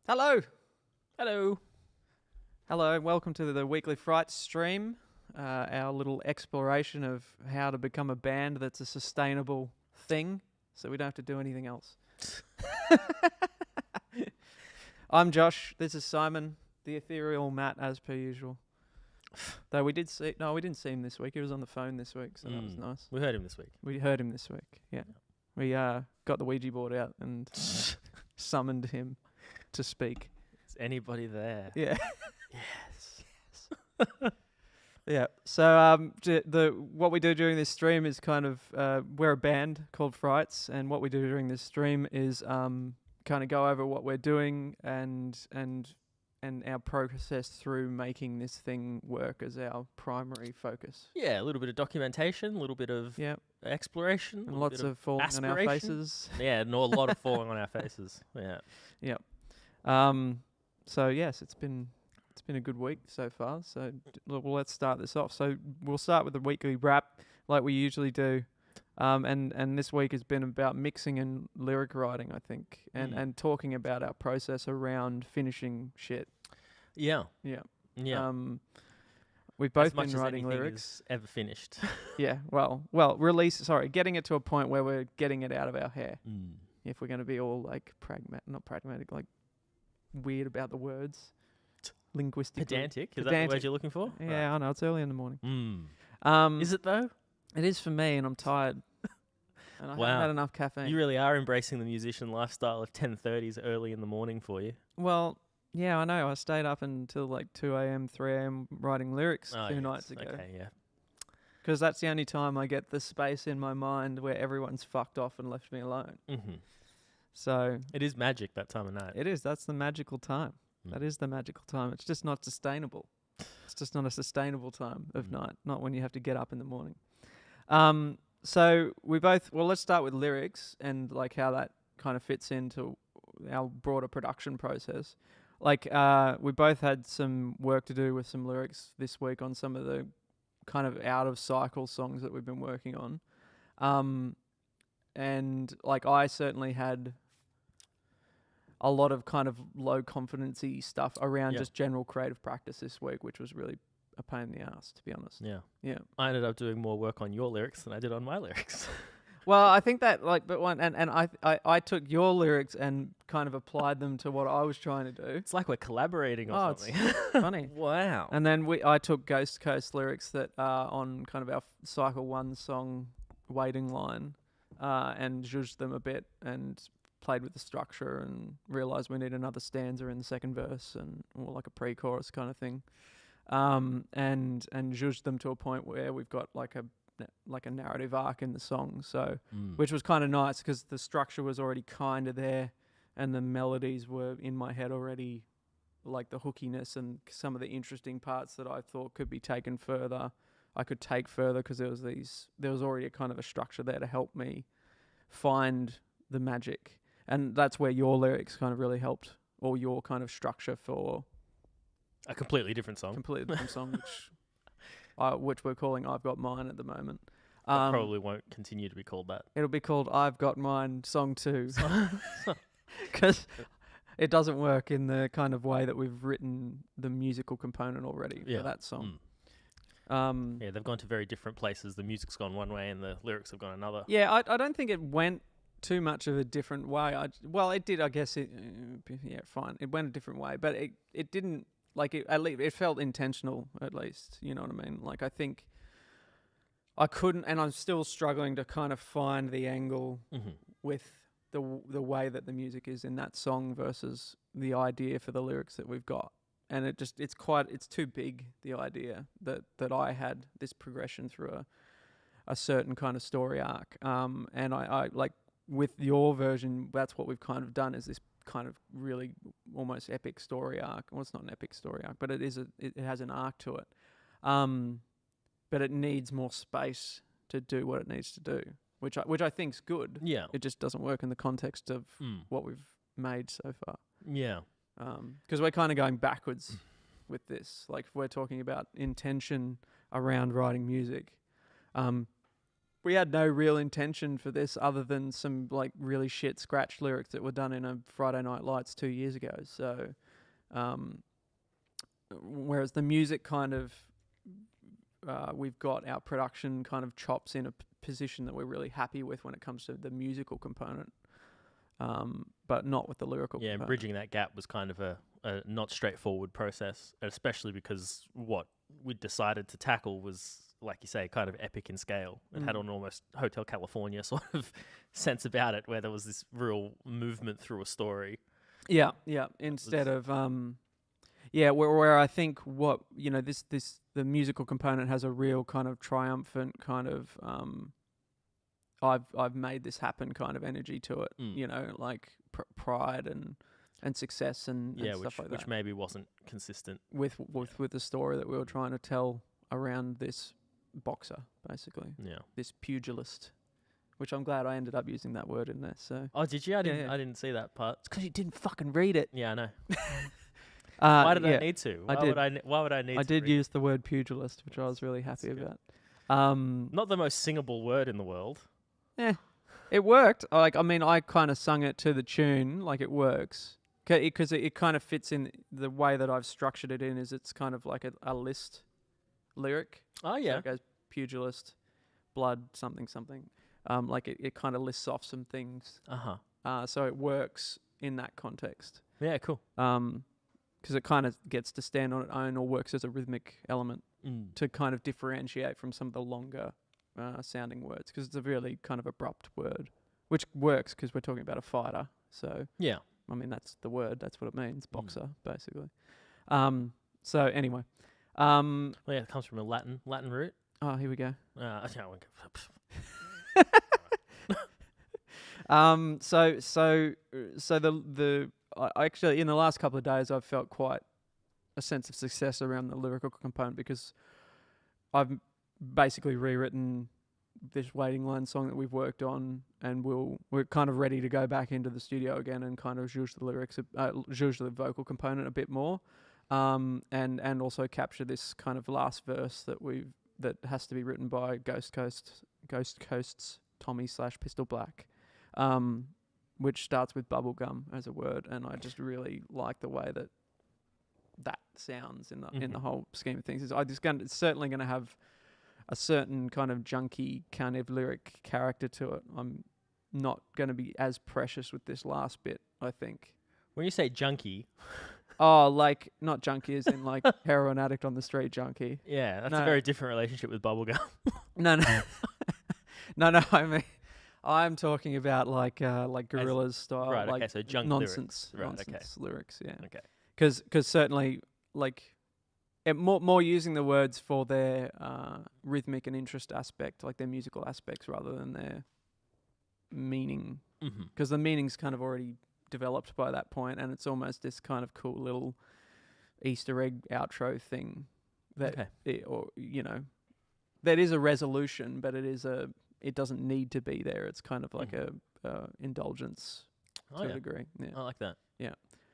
Hello. Hello. Hello. Welcome to the weekly Frights stream. Our little exploration of how to become a band that's a sustainable thing so we don't have to do anything else. I'm Josh. This is Simon, the ethereal Matt, as per usual. Though we didn't see him this week. He was on the phone this week, so that was nice. We heard him this week. We heard him this week, yeah. We got the Ouija board out and summoned him to speak. Is anybody there? Yeah. Yes. Yeah. So what we do during this stream is kind of we're a band called Frights, and what we do during this stream is kind of go over what we're doing and our process through making this thing work as our primary focus. Yeah, a little bit of documentation, a little bit of exploration, And lots of falling on our faces. Yeah, a lot of falling on our faces. Yeah. Yep. So yes, it's been a good week so far. So well, let's start this off. So we'll start with the weekly wrap like we usually do. And this week has been about mixing and lyric writing, I think, and talking about our process around finishing shit. Yeah. Yeah. Yeah. We've both as much been as writing anything lyrics. is ever finished. Yeah. Well, getting it to a point where we're getting it out of our hair. If we're going to be all like not pragmatic, like weird about the words. Linguistic. Pedantic? Is that the word you're looking for? Yeah, I know. It's early in the morning. Is it though? It is for me, and I'm tired. And I haven't had enough caffeine. You really are embracing the musician lifestyle of 10:30s early in the morning for you. Well, yeah, I know. I stayed up until like 2 a.m., 3 a.m. writing lyrics two nights ago. Okay, yeah. Because that's the only time I get the space in my mind where everyone's fucked off and left me alone. Mm-hmm. So it is magic that time of night. It is. That's the magical time. That is the magical time. It's just not sustainable. It's just not a sustainable time of night. Not when you have to get up in the morning. So let's start with lyrics and like how that kind of fits into our broader production process. Like we both had some work to do with some lyrics this week on some of the kind of out of cycle songs that we've been working on. And like I certainly had a lot of kind of low confidence-y stuff around just general creative practice this week, which was really a pain in the ass, to be honest. Yeah. Yeah. I ended up doing more work on your lyrics than I did on my lyrics. Well, I think that I took your lyrics and kind of applied them to what I was trying to do. It's like we're collaborating or something. It's funny. Wow. And then I took Ghost Coast lyrics that are on kind of our Cycle 1 song waiting line and zhuzhed them a bit and played with the structure and realised we need another stanza in the second verse or like a pre-chorus kind of thing. And zhuzhed them to a point where we've got like a narrative arc in the song, so which was kind of nice because the structure was already kind of there and the melodies were in my head already, like the hookiness and some of the interesting parts that I thought could be taken further. I could take further because there was already a kind of a structure there to help me find the magic. And that's where your lyrics kind of really helped, or your kind of structure for a completely different song. Which we're calling I've Got Mine at the moment. Probably won't continue to be called that. It'll be called I've Got Mine Song 2. Because it doesn't work in the kind of way that we've written the musical component already for that song. They've gone to very different places. The music's gone one way and the lyrics have gone another. Yeah, I don't think it went too much of a different way. It did, I guess. Fine. It went a different way, but it didn't. Like at least it felt intentional. At least, you know what I mean. Like I think I couldn't, and I'm still struggling to kind of find the angle with the way that the music is in that song versus the idea for the lyrics that we've got. And it's too big, the idea that I had this progression through a certain kind of story arc. And I like. With your version, that's what we've kind of done, is this kind of really almost epic story arc. Well, it's not an epic story arc, but it has an arc to it. But it needs more space to do what it needs to do, which I think's good. Yeah. It just doesn't work in the context of what we've made so far. Yeah. Because we're kind of going backwards with this. Like if we're talking about intention around writing music, we had no real intention for this other than some like really shit scratch lyrics that were done in a Friday Night Lights 2 years ago. So, whereas the music kind of, we've got our production kind of chops in a position that we're really happy with when it comes to the musical component, but not with the lyrical component. And bridging that gap was kind of a not straightforward process, especially because what we decided to tackle was, like you say, kind of epic in scale. It had an almost Hotel California sort of sense about it, where there was this real movement through a story. Yeah. Instead of where I think what the musical component has a real kind of triumphant kind of I've made this happen kind of energy to it. Like pride and success and stuff like that. Which maybe wasn't consistent with the story that we were trying to tell around this boxer, basically. Yeah. This pugilist, which I'm glad I ended up using that word in there. So. Oh, did you? I didn't see that part. It's because you didn't fucking read it. Yeah, I know. Why did I need to? Why would I need? I did use the word pugilist, which I was really happy about. Not the most singable word in the world. Yeah, it worked. I kind of sung it to the tune. Like it works because it kind of fits in the way that I've structured it in. Is it's kind of like a list lyric. Oh yeah. So it goes pugilist, blood, something. Like it kind of lists off some things. So it works in that context. Yeah, cool. Because it kind of gets to stand on its own or works as a rhythmic element to kind of differentiate from some of the longer sounding words, because it's a really kind of abrupt word, which works because we're talking about a fighter. So yeah, I mean that's the word. That's what it means, boxer, basically. So anyway, it comes from a Latin root. Oh, here we go. I actually, in the last couple of days, I've felt quite a sense of success around the lyrical component, because I've basically rewritten this Waiting Line song that we've worked on, and we're kind of ready to go back into the studio again and kind of zhuzh the lyrics, zhuzh the vocal component a bit more, and also capture this kind of last verse that has to be written by Ghost Coast's Tommy/Pistol Black. Which starts with bubblegum as a word, and I just really like the way that sounds in the whole scheme of things. It's certainly going to have a certain kind of junky kind of lyric character to it. I'm not going to be as precious with this last bit, I think. When you say junky... Oh, like, not junkie as in like heroin addict on the street junkie. Yeah, that's a very different relationship with bubblegum. No. No, I mean... I'm talking about like Gorillaz style, right? Like okay, so junk nonsense, lyrics. nonsense lyrics. Yeah. Okay. Because certainly like more using the words for their rhythmic and interest aspect, like their musical aspects, rather than their meaning. Because the meaning's kind of already developed by that point, and it's almost this kind of cool little Easter egg outro thing that that is a resolution, but it doesn't need to be there. It's kind of like a indulgence to a degree. Yeah. I like that. Yeah.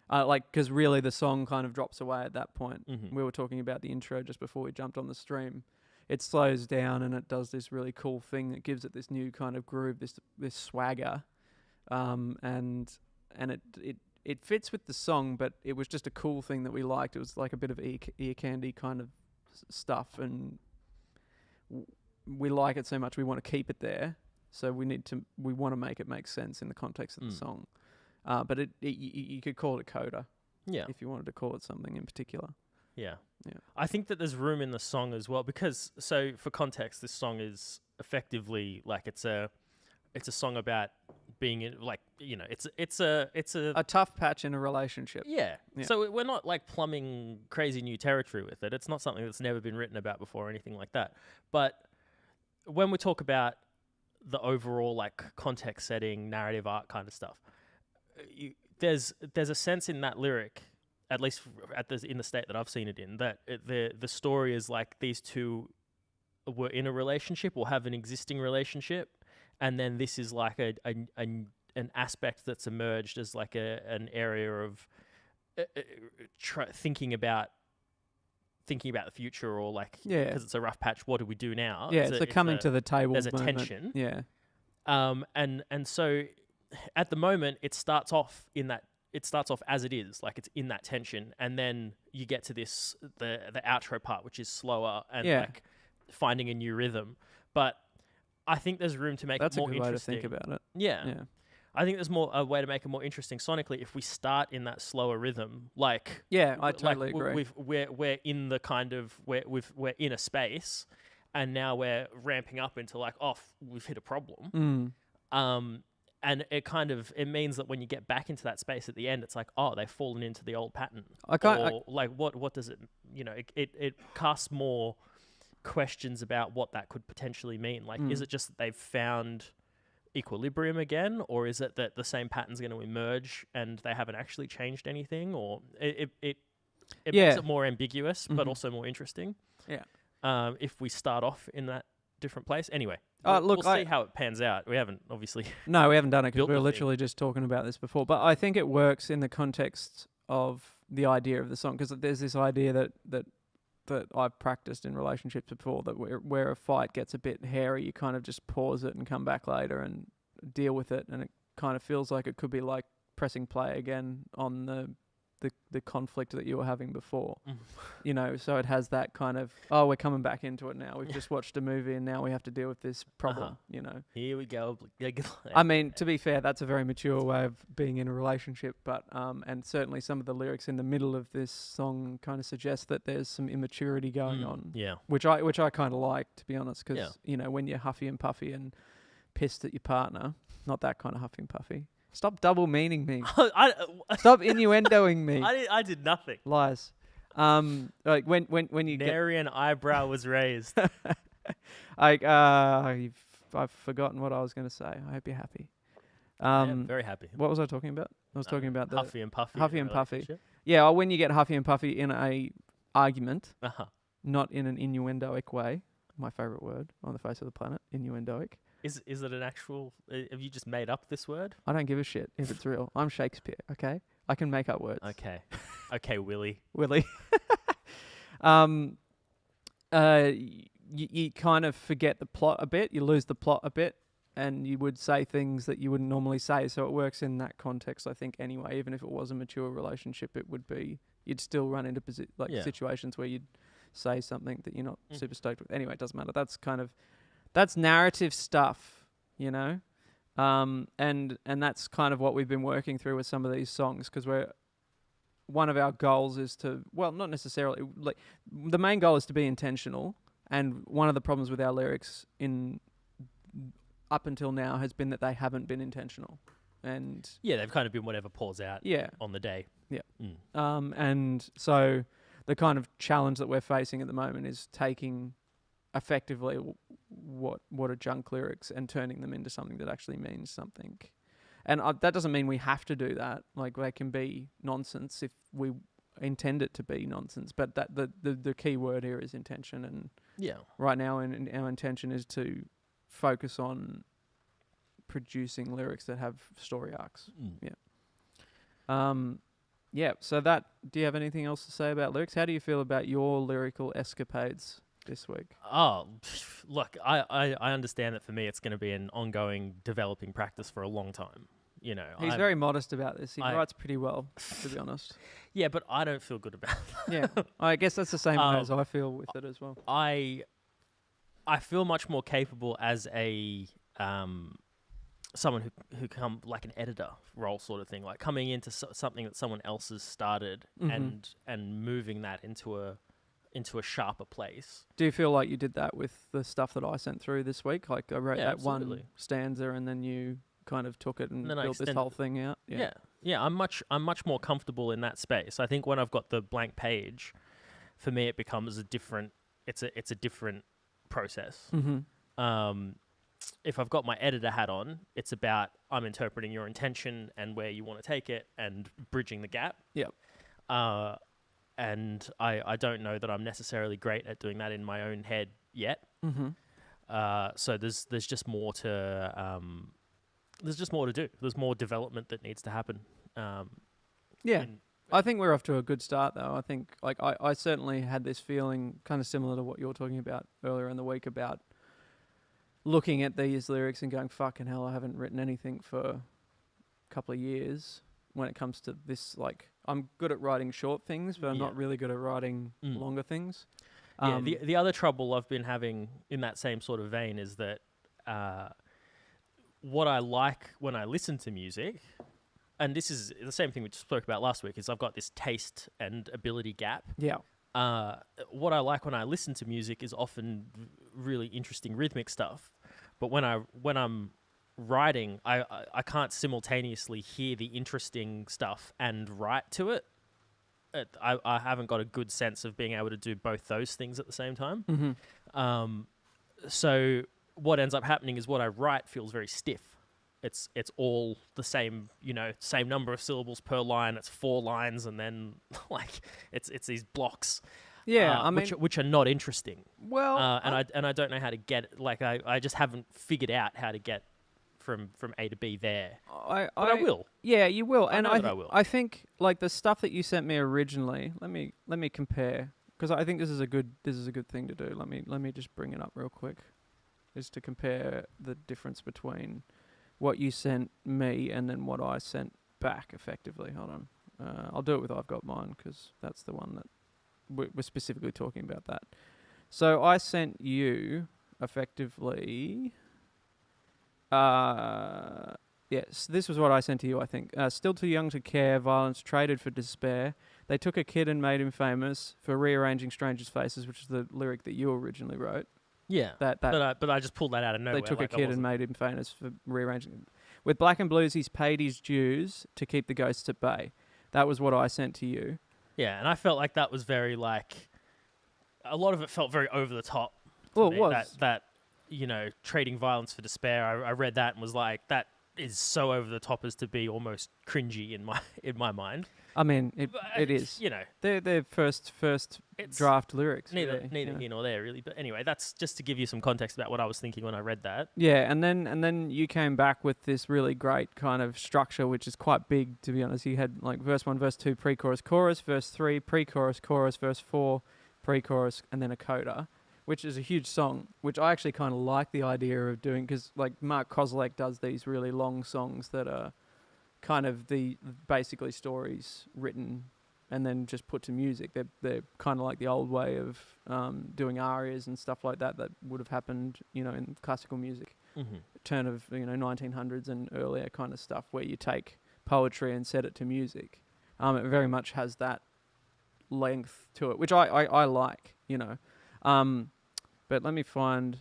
Because really the song kind of drops away at that point. We were talking about the intro just before we jumped on the stream. It slows down and it does this really cool thing that gives it this new kind of groove, this swagger. And it fits with the song, but it was just a cool thing that we liked. It was like a bit of ear candy kind of stuff, and we like it so much we want to keep it there, so we want to make it make sense in the context of the song, but you could call it coda, if you wanted to call it something in particular. Yeah. I think that there's room in the song as well, because so for context, this song is effectively like it's a song about being in, like, it's a tough patch in a relationship. Yeah. So we're not like plumbing crazy new territory with it. It's not something that's never been written about before or anything like that. But when we talk about the overall like context setting, narrative art kind of stuff, there's a sense in that lyric, at least in the state that I've seen it in, that the story is like these two were in a relationship or have an existing relationship, and then this is like an aspect that's emerged as like an area of thinking about thinking about the future or like Yeah. because it's a rough patch. What do we do now? Yeah, it's a coming to the table. There's a moment. tension. Yeah. And so at the moment it starts off as it is, like it's in that tension, and then you get to this the outro part, which is slower and like finding a new rhythm. But I think there's room to make That's it more a good way to interesting. think about it. Yeah. Yeah. I think there's a way to make it more interesting sonically if we start in that slower rhythm. Like Yeah, I totally agree. We're in the kind of we're in a space, and now we're ramping up into like we've hit a problem. And it means that when you get back into that space at the end, it's like, they've fallen into the old pattern. What does it, it casts more questions about what that could potentially mean. Like, is it just that they've found equilibrium again, or is it that the same pattern's going to emerge and they haven't actually changed anything, or it makes it more ambiguous, but also more interesting. Yeah. If we start off in that different place. Anyway, we'll see how it pans out. We haven't obviously. No, we haven't done it because built we were the literally just talking about this before. But I think it works in the context of the idea of the song, because there's this idea that I've practiced in relationships before, that where a fight gets a bit hairy, you kind of just pause it and come back later and deal with it, and it kind of feels like it could be like pressing play again on the conflict that you were having before. So it has that kind of, we're coming back into it now. We've just watched a movie and now we have to deal with this problem, Here we go. I mean, to be fair, that's a very mature way of being in a relationship, but and certainly some of the lyrics in the middle of this song kind of suggest that there's some immaturity going on. Yeah. Which I kind of like, to be honest, because, when you're huffy and puffy and pissed at your partner, not that kind of huffy and puffy. Stop double meaning me. Stop innuendoing me. I did nothing. Lies. Like when you nary an eyebrow was raised. I've forgotten what I was going to say. I hope you're happy. Very happy. What was I talking about? I was talking about the huffy and puffy. Huffy and puffy. Yeah, or when you get huffy and puffy in a argument, not in an innuendoic way. My favorite word on the face of the planet, innuendoic. Is it an actual? Have you just made up this word? I don't give a shit if it's real. I'm Shakespeare. Okay, I can make up words. Okay, Willie. You kind of forget the plot a bit. You lose the plot a bit, and you would say things that you wouldn't normally say. So it works in that context, I think. Anyway, even if it was a mature relationship, you'd still run into situations where you'd say something that you're not super stoked with. Anyway, it doesn't matter. That's narrative stuff, and that's kind of what we've been working through with some of these songs, because one of our goals is to, well, not necessarily, like, the main goal is to be intentional, and one of the problems with our lyrics up until now has been that they haven't been intentional, and they've kind of been whatever pours out on the day. And so the kind of challenge that we're facing at the moment is taking effectively what are junk lyrics and turning them into something that actually means something. And that doesn't mean we have to do that. Like, they can be nonsense if we intend it to be nonsense. But that the key word here is intention. And right now, our intention is to focus on producing lyrics that have story arcs. So do you have anything else to say about lyrics? How do you feel about your lyrical escapades this week? Look, I understand that for me it's going to be an ongoing developing practice for a long time. He's very modest about this. He writes pretty well, to be honest. Yeah, but I don't feel good about that. Yeah, I guess that's the same way as I feel with it as well. I feel much more capable as a someone who come like an editor role sort of thing, like coming into something that someone else has started and moving that into a sharper place. Do you feel like you did that with the stuff that I sent through this week? Like, I wrote that absolutely. One stanza and then you kind of took it and built this whole thing out. Yeah. I'm much more comfortable in that space. I think when I've got the blank page, for me it becomes a different process. If I've got my editor hat on, it's about I'm interpreting your intention and where you want to take it and bridging the gap. And I don't know that I'm necessarily great at doing that in my own head yet. So there's just more to do. There's more development that needs to happen. I think we're off to a good start, though. I think, like, I certainly had this feeling kind of similar to what you were talking about earlier in the week about looking at these lyrics and going, fucking hell, I haven't written anything for a couple of years when it comes to this. Like, I'm good at writing short things, but I'm not really good at writing longer things. Yeah, the other trouble I've been having in that same sort of vein is that what I like when I listen to music, and this is the same thing we spoke about last week, is I've got this taste and ability gap. Yeah. What I like when I listen to music is often really interesting rhythmic stuff, but when I'm writing, I can't simultaneously hear the interesting stuff and write to it. I haven't got a good sense of being able to do both those things at the same time. Mm-hmm. So what ends up happening is what I write feels very stiff. It's all the same, same number of syllables per line. It's 4 lines, and then like it's these blocks. Yeah, I mean, which are not interesting. Well, and I don't know how to get it. Like I just haven't figured out how to get from A to B there. But I will. Yeah, you will. I know that I will. I think like the stuff that you sent me originally. Let me compare, because I think this is a good thing to do. Let me just bring it up real quick, just to compare the difference between what you sent me and then what I sent back. Effectively, hold on. I'll do it with I've Got Mine, because that's the one that we're specifically talking about. That. So I sent you effectively. Yes, this was what I sent to you, I think. Still too young to care, violence traded for despair. They took a kid and made him famous for rearranging strangers' faces, which is the lyric that you originally wrote. Yeah, but I just pulled that out of nowhere. They took a kid and made him famous for rearranging. With Black and Blues, he's paid his dues to keep the ghosts at bay. That was what I sent to you. Yeah, and I felt like that was very, like, a lot of it felt very over the top. Well, it was. That trading violence for despair. I read that and was like, that is so over the top as to be almost cringy in my mind. I mean, it is. They're first draft lyrics. Neither here nor there, really. But anyway, that's just to give you some context about what I was thinking when I read that. Yeah, and then you came back with this really great kind of structure, which is quite big, to be honest. You had like verse 1, verse 2, pre-chorus, chorus, verse 3, pre-chorus, chorus, verse 4, pre-chorus, and then a coda, which is a huge song, which I actually kind of like the idea of doing, because like Mark Kozelek does these really long songs that are kind of the basically stories written and then just put to music. They're kind of like the old way of doing arias and stuff like that would have happened, in classical music, turn of 1900s and earlier kind of stuff, where you take poetry and set it to music. It very much has that length to it, which I like, but let me find,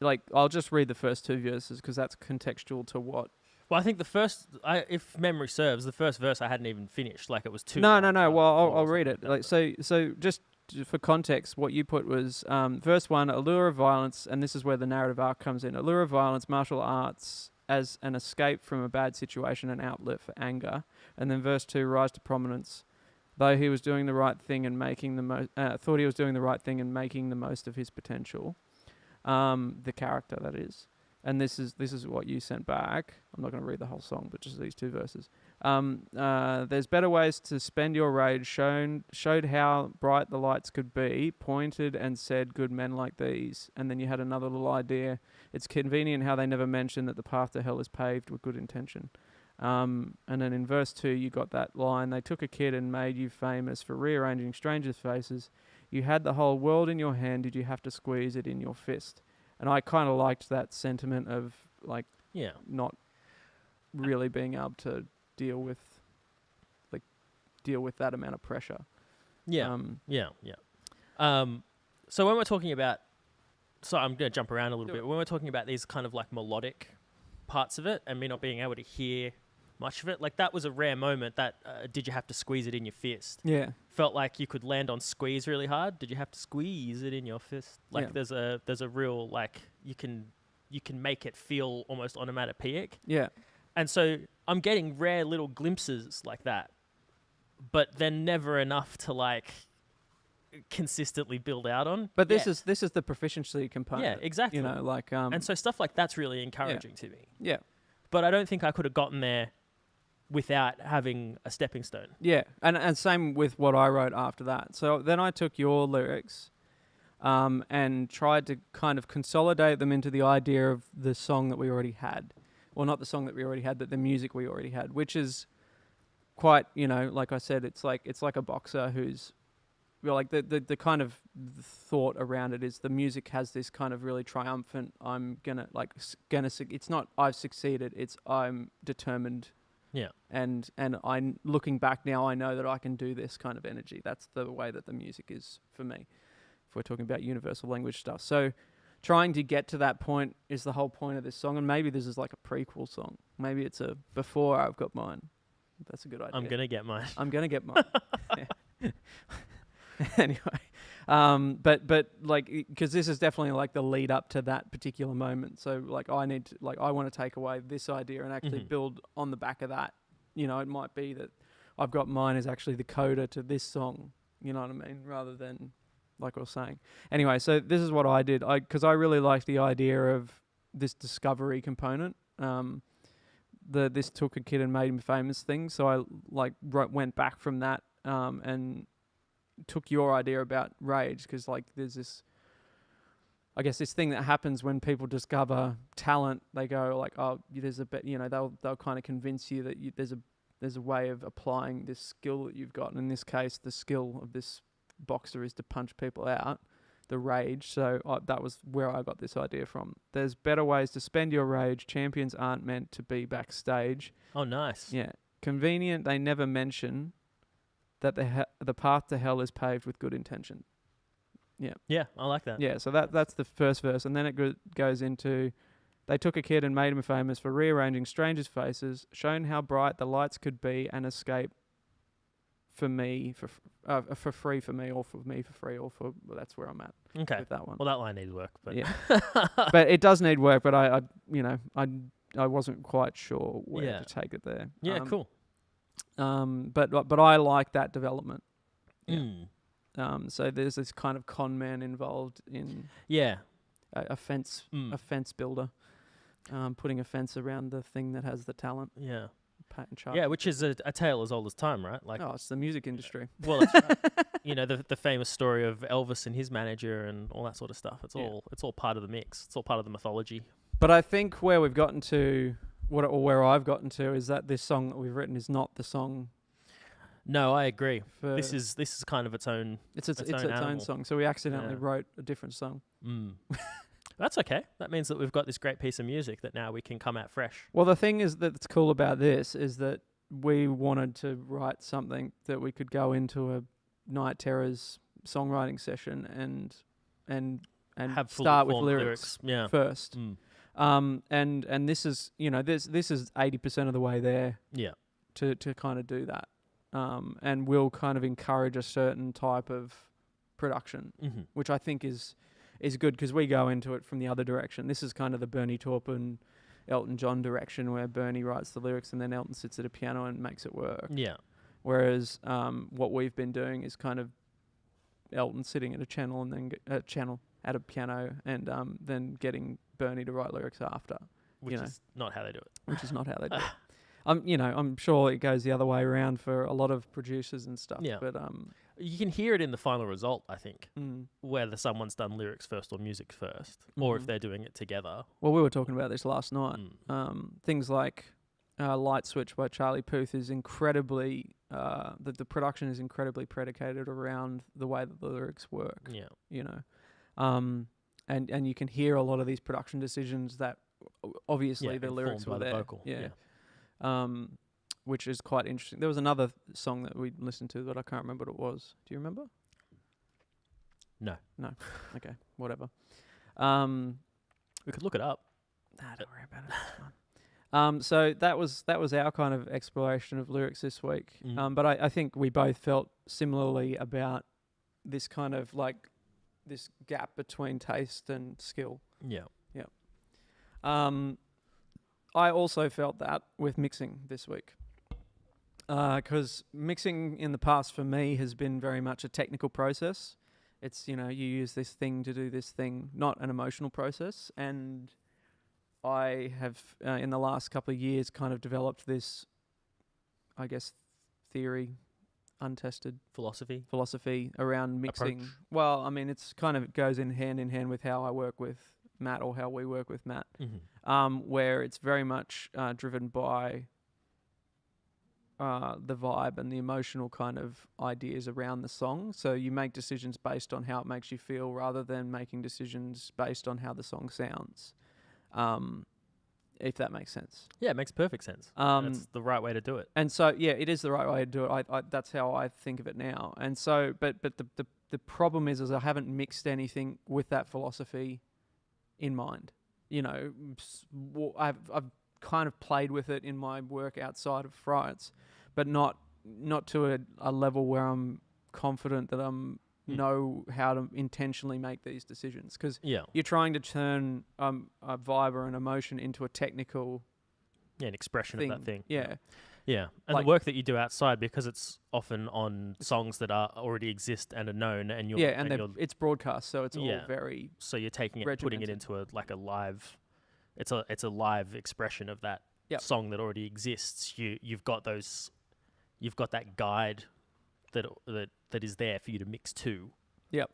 like, I'll just read the first 2 verses because that's contextual to what. Well, I think if memory serves, the first verse I hadn't even finished. Like, it was 2. No. Well, I'll read it. Like, so just for context, what you put was verse 1, allure of violence, and this is where the narrative arc comes in. Allure of violence, martial arts as an escape from a bad situation and outlet for anger. And then verse 2, rise to prominence. Though he was doing the right thing and making the most, thought he was doing the right thing and making the most of his potential, the character, that is. And this is what you sent back. I'm not going to read the whole song, but just these 2 verses. There's better ways to spend your rage. Showed how bright the lights could be. Pointed and said, "Good men like these." And then you had another little idea. It's convenient how they never mention that the path to hell is paved with good intention. And then in verse 2, you got that line, they took a kid and made you famous for rearranging strangers' faces. You had the whole world in your hand, did you have to squeeze it in your fist? And I kind of liked that sentiment of, like, not really being able to deal with that amount of pressure. Yeah. So when we're talking about, I'm going to jump around a little bit. When we're talking about these kind of like melodic parts of it and me not being able to hear much of it, like, that was a rare moment. That did you have to squeeze it in your fist? Yeah, felt like you could land on squeeze really hard. Did you have to squeeze it in your fist? Like, there's a real, like, you can make it feel almost onomatopoeic. Yeah, and so I'm getting rare little glimpses like that, but they're never enough to like consistently build out on. But this is the proficiency component. Yeah, exactly. And so stuff like that's really encouraging to me. Yeah. But I don't think I could have gotten there without having a stepping stone. Yeah, and same with what I wrote after that. So then I took your lyrics, and tried to kind of consolidate them into the idea of the song that we already had. Well, not the song that we already had, but the music we already had, which is quite, like I said, it's like a boxer who's, like the kind of thought around it is the music has this kind of really triumphant, it's not I've succeeded, it's I'm determined. Yeah. And I'm looking back now, I know that I can do this kind of energy. That's the way that the music is for me, if we're talking about universal language stuff. So trying to get to that point is the whole point of this song. And maybe this is like a prequel song. Maybe it's a before I've got mine. That's a good idea. I'm going to get mine. I'm going to get mine. Anyway, but like, because this is definitely like the lead up to that particular moment. So like, I want to take away this idea and actually build on the back of that. It might be that I've got mine is actually the coda to this song. You know what I mean? Rather than like I was saying. Anyway, so this is what I did. Because I really liked the idea of this discovery component. This took a kid and made him famous thing. So I went back from that and took your idea about rage, because like there's this, I guess, this thing that happens when people discover talent. They go like, oh, there's a bit, they'll kind of convince you that there's a way of applying this skill that you've got. And in this case, the skill of this boxer is to punch people out, the rage. So that was where I got this idea from. There's better ways to spend your rage. Champions aren't meant to be backstage. Oh, nice. Yeah. Convenient, they never mention that the path to hell is paved with good intention. Yeah. Yeah, I like that. Yeah, so that's the first verse. And then it goes into, they took a kid and made him famous for rearranging strangers' faces, shown how bright the lights could be, and escape for me, for free for me, or for me for free, or for, well, that's where I'm at. Okay. With that one. Well, that line needs work, but yeah. But it does need work, but I wasn't quite sure where to take it there. Yeah, cool. But I like that development. Yeah. Mm. So there's this kind of con man involved in a fence builder, putting a fence around the thing that has the talent. Yeah. Patent chart. Yeah, which is a tale as old as time, right? Like, it's the music industry. Well, that's right. The famous story of Elvis and his manager and all that sort of stuff. It's all part of the mix. It's all part of the mythology. But I think where we've gotten to, where I've gotten to, is that this song that we've written is not the song. No, I agree. This is kind of its own. It's its own song. So we accidentally wrote a different song. Mm. That's okay. That means that we've got this great piece of music that now we can come out fresh. Well, the thing is that's cool about this is that we wanted to write something that we could go into a Night Terrors songwriting session and have start with lyrics first. Mm. And this is, this is 80% of the way there. Yeah. To kind of do that. And we'll kind of encourage a certain type of production, which I think is good, because we go into it from the other direction. This is kind of the Bernie Taupin, Elton John direction, where Bernie writes the lyrics and then Elton sits at a piano and makes it work. Yeah. Whereas what we've been doing is kind of Elton sitting at a channel and then at a piano and then getting Bernie to write lyrics after. Which is not how they do it. Which is not how they do it. I'm sure it goes the other way around for a lot of producers and stuff. Yeah. But you can hear it in the final result, I think, whether someone's done lyrics first or music first, or if they're doing it together. Well, we were talking about this last night. Things like Light Switch by Charlie Puth is incredibly, the production is incredibly predicated around the way that the lyrics work. Yeah. And you can hear a lot of these production decisions that obviously the lyrics were there. Vocal. Yeah. Which is quite interesting. There was another song that we listened to that I can't remember what it was. Do you remember? No. Okay, whatever. We could look it up. Nah, don't worry about it. It's fine. So that was our kind of exploration of lyrics this week. But I think we both felt similarly about this kind of like this gap between taste and skill. Yeah. I also felt that with mixing this week. Because mixing in the past for me has been very much a technical process. It's, you use this thing to do this thing, not an emotional process. And I have, in the last couple of years, kind of developed this I guess, theory, untested philosophy. around mixing. Approach. Well, I mean, it's kind of it goes in hand with how I work with Matt or how we work with Matt, where it's very much driven by the vibe and the emotional kind of ideas around the song. So you make decisions based on how it makes you feel rather than making decisions based on how the song sounds. If that makes sense. Yeah, it makes perfect sense. That's the right way to do it. And so, yeah, it is the right way to do it. I that's how I think of it now. And so, but the problem is I haven't mixed anything with that philosophy in mind. You know, I've kind of played with it in my work outside of Frights, but not to a level where I'm confident that I'm know how to intentionally make these decisions, because you're trying to turn a vibe or an emotion into a technical an expression of that thing. And the work that you do outside, because it's often on songs that are already exist and are known, and it's broadcast, so it's all very so you're taking it, putting it into a live, it's a live expression of that song that already exists. You've got that guide that is there for you to mix to. Yep.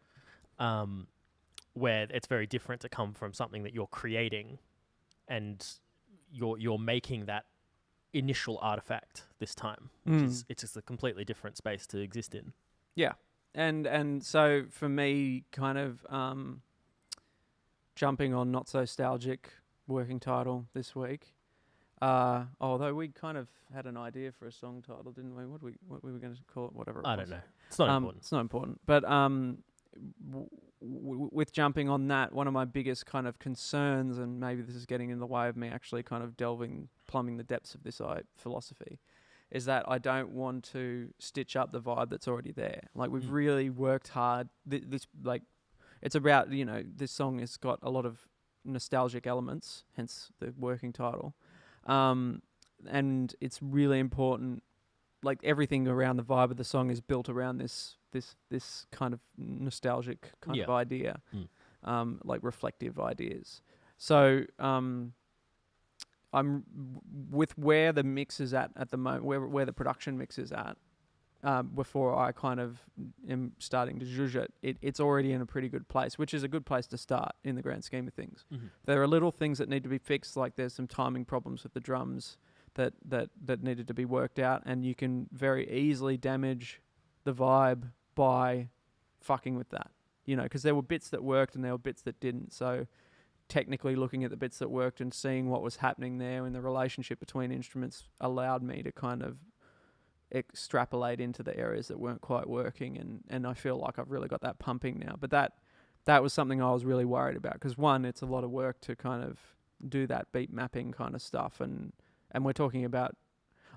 Where it's very different to come from something that you're creating, and you're making that initial artifact this time, which it's just a completely different space to exist in. Yeah. And so for me, kind of jumping on Not So Nostalgic working title this week. Although we kind of had an idea for a song title, didn't we? What we were going to call it, whatever it was. I don't know. It's not important. It's not important. But with jumping on that, one of my biggest kind of concerns, and maybe this is getting in the way of me actually kind of plumbing the depths of this philosophy, is that I don't want to stitch up the vibe that's already there. Like, we've really worked hard. It's about, this song has got a lot of nostalgic elements, hence the working title. And it's really important, like everything around the vibe of the song is built around this kind of nostalgic kind of idea, like reflective ideas. So I'm with where the mix is at the moment, where the production mix is at, before I kind of am starting to zhuzh it, it's already in a pretty good place, which is a good place to start in the grand scheme of things. There are little things that need to be fixed, like there's some timing problems with the drums that needed to be worked out, and you can very easily damage the vibe by fucking with that, because there were bits that worked and there were bits that didn't. So technically looking at the bits that worked and seeing what was happening there in the relationship between instruments allowed me to kind of extrapolate into the areas that weren't quite working, and I feel like I've really got that pumping now. But that was something I was really worried about, because one, it's a lot of work to kind of do that beat mapping kind of stuff, and we're talking about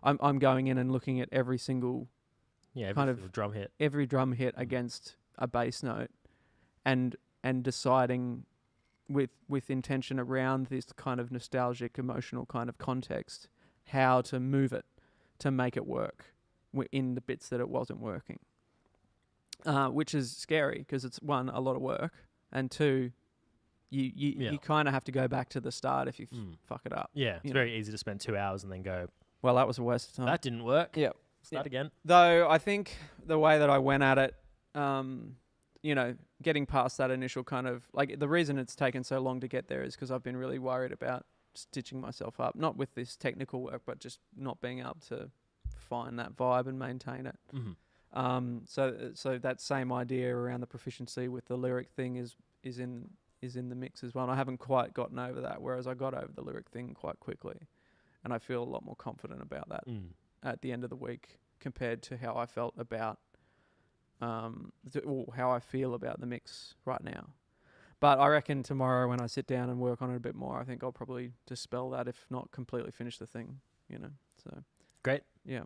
I'm going in and looking at every single drum hit, every drum hit against a bass note, and deciding with intention around this kind of nostalgic emotional kind of context how to move it to make it work in the bits that it wasn't working, which is scary, because it's, one, a lot of work, and two, you kind of have to go back to the start if you fuck it up. Yeah, it's very easy to spend 2 hours and then go, well, that was a waste of time. That didn't work. Yeah. Start again. Though I think the way that I went at it, getting past that initial kind of, like, the reason it's taken so long to get there is because I've been really worried about stitching myself up, not with this technical work, but just not being able to find that vibe and maintain it. So that same idea around the proficiency with the lyric thing is in the mix as well. And I haven't quite gotten over that, whereas I got over the lyric thing quite quickly, and I feel a lot more confident about that at the end of the week compared to how I felt about how I feel about the mix right now. But I reckon tomorrow when I sit down and work on it a bit more, I think I'll probably dispel that, if not completely finish the thing, so. Great. Yeah.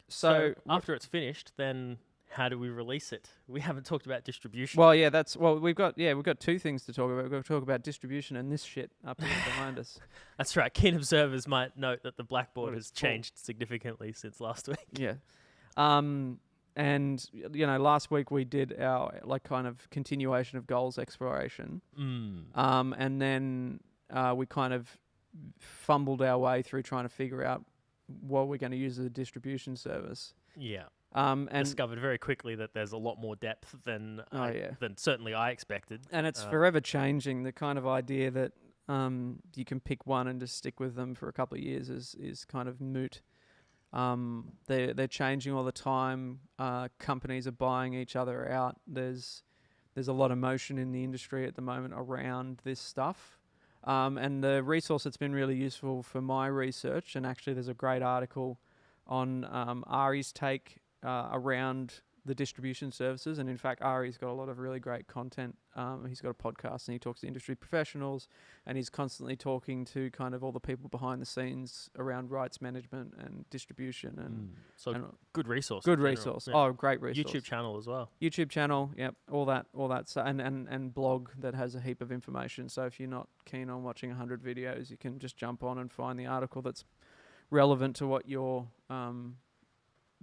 So after it's finished, then how do we release it? We haven't talked about distribution. Well, yeah, we've got two things to talk about. We've got to talk about distribution and this shit up here behind us. That's right. Keen observers might note that the blackboard has changed significantly since last week. Yeah. And last week we did our kind of continuation of goals exploration. And then we kind of fumbled our way through trying to figure out what we're going to use as a distribution service. Yeah. And Discovered very quickly that there's a lot more depth than than certainly I expected. And it's forever changing. The kind of idea that you can pick one and just stick with them for a couple of years is kind of moot. They're changing all the time. Companies are buying each other out. There's a lot of motion in the industry at the moment around this stuff. And the resource that's been really useful for my research, and actually there's a great article on Ari's take around the distribution services. And in fact, Ari's got a lot of really great content. He's got a podcast and he talks to industry professionals, and he's constantly talking to kind of all the people behind the scenes around rights management and distribution. And good resource. Good resource. Yeah. Oh, great resource. YouTube channel as well. YouTube channel, yep, all that, and blog that has a heap of information. So if you're not keen on watching 100 videos, you can just jump on and find the article that's relevant to what you're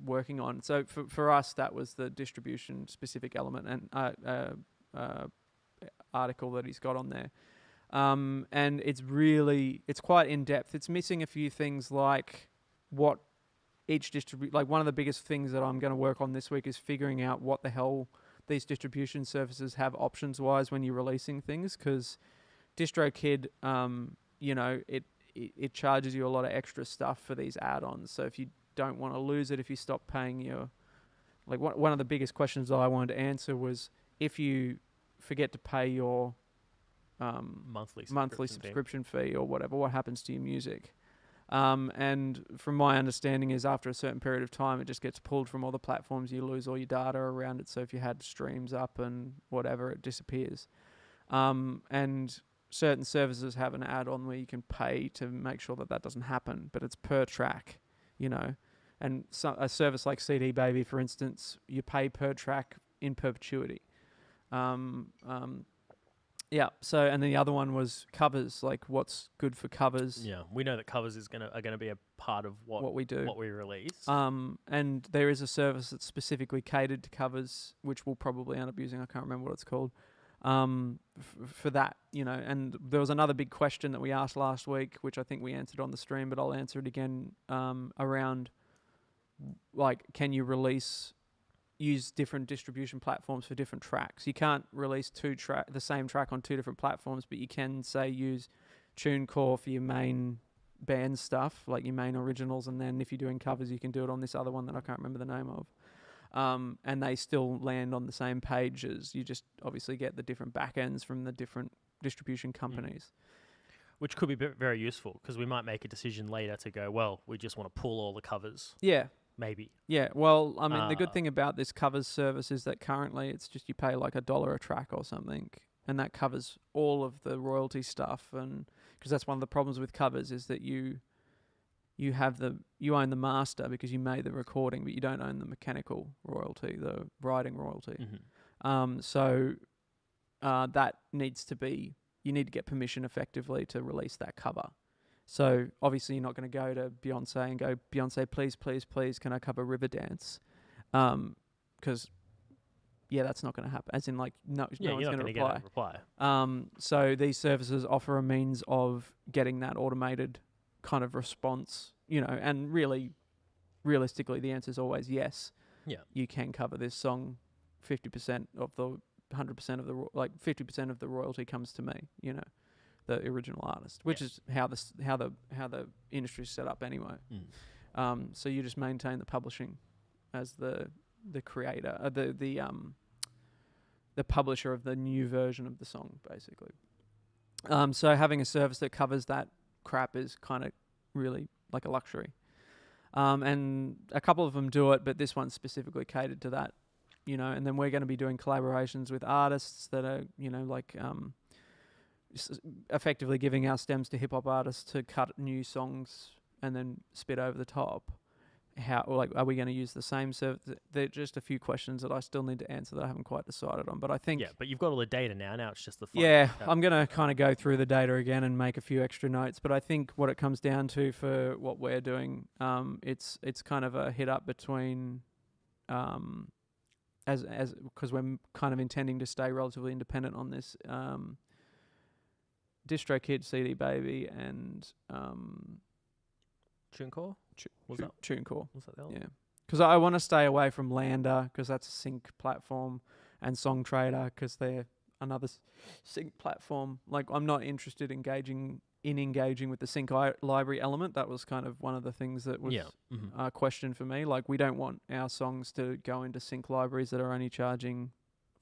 working on. So for us, that was the distribution specific element and article that he's got on there. And it's quite in depth. It's missing a few things like what each one of the biggest things that I'm going to work on this week is figuring out what the hell these distribution services have options wise when you're releasing things, because DistroKid, it charges you a lot of extra stuff for these add-ons. So if you don't want to lose it, if you stop paying your, like one of the biggest questions that I wanted to answer was, if you forget to pay your monthly subscription fee or whatever, what happens to your music? And from my understanding is after a certain period of time, it just gets pulled from all the platforms. You lose all your data around it. So if you had streams up and whatever, it disappears. And certain services have an add-on where you can pay to make sure that doesn't happen, but it's per track, And a service like CD Baby, for instance, you pay per track in perpetuity. Yeah. So, and then the other one was covers, like what's good for covers. Yeah, we know that covers are gonna be a part of what we do, what we release. And there is a service that's specifically catered to covers, which we'll probably end up using. I can't remember what it's called. For that, and there was another big question that we asked last week, which I think we answered on the stream, but I'll answer it again, around like, can you use different distribution platforms for different tracks? You can't release the same track on two different platforms, but you can say use TuneCore for your main band stuff, like your main originals, and then if you're doing covers, you can do it on this other one that I can't remember the name of. And they still land on the same pages. You just obviously get the different backends from the different distribution companies. Which could be very useful, because we might make a decision later to go, well, we just want to pull all the covers. Yeah. Maybe. Yeah, well, I mean, the good thing about this covers service is that currently it's just you pay like $1 a track or something, and that covers all of the royalty stuff. And because that's one of the problems with covers is that you own the master because you made the recording, but you don't own the mechanical royalty, the writing royalty. Mm-hmm. So that needs to be, you need to get permission effectively to release that cover. So obviously you're not going to go to Beyonce and go, Beyonce, please, please, please, can I cover Riverdance? Because that's not going to happen. As in, like, no one's going to reply. So these services offer a means of getting that automated kind of response, and realistically, the answer is always yes. Yeah, you can cover this song. 50% of the 100% of the 50% of the royalty comes to me. The original artist, which is how the industry is set up anyway. So you just maintain the publishing as the creator, the publisher of the new version of the song, basically. So having a service that covers that crap is kind of really like a luxury. And a couple of them do it, but this one's specifically catered to that, and then we're going to be doing collaborations with artists that are, effectively giving our stems to hip hop artists to cut new songs and then spit over the top. Are we going to use the same service? There are just a few questions that I still need to answer that I haven't quite decided on, but I think... Yeah, but you've got all the data now. Now it's just the fun. Yeah, I'm going to kind of go through the data again and make a few extra notes, but I think what it comes down to for what we're doing, it's kind of a hit up between... because we're kind of intending to stay relatively independent on this, DistroKid, CD Baby, and TuneCore? Was that TuneCore. Was that the other? Yeah, because I want to stay away from Lander because that's a sync platform, and Songtrader because they're another sync platform. Like, I'm not interested in engaging with the sync library element. That was kind of one of the things that was a question for me. Like, we don't want our songs to go into sync libraries that are only charging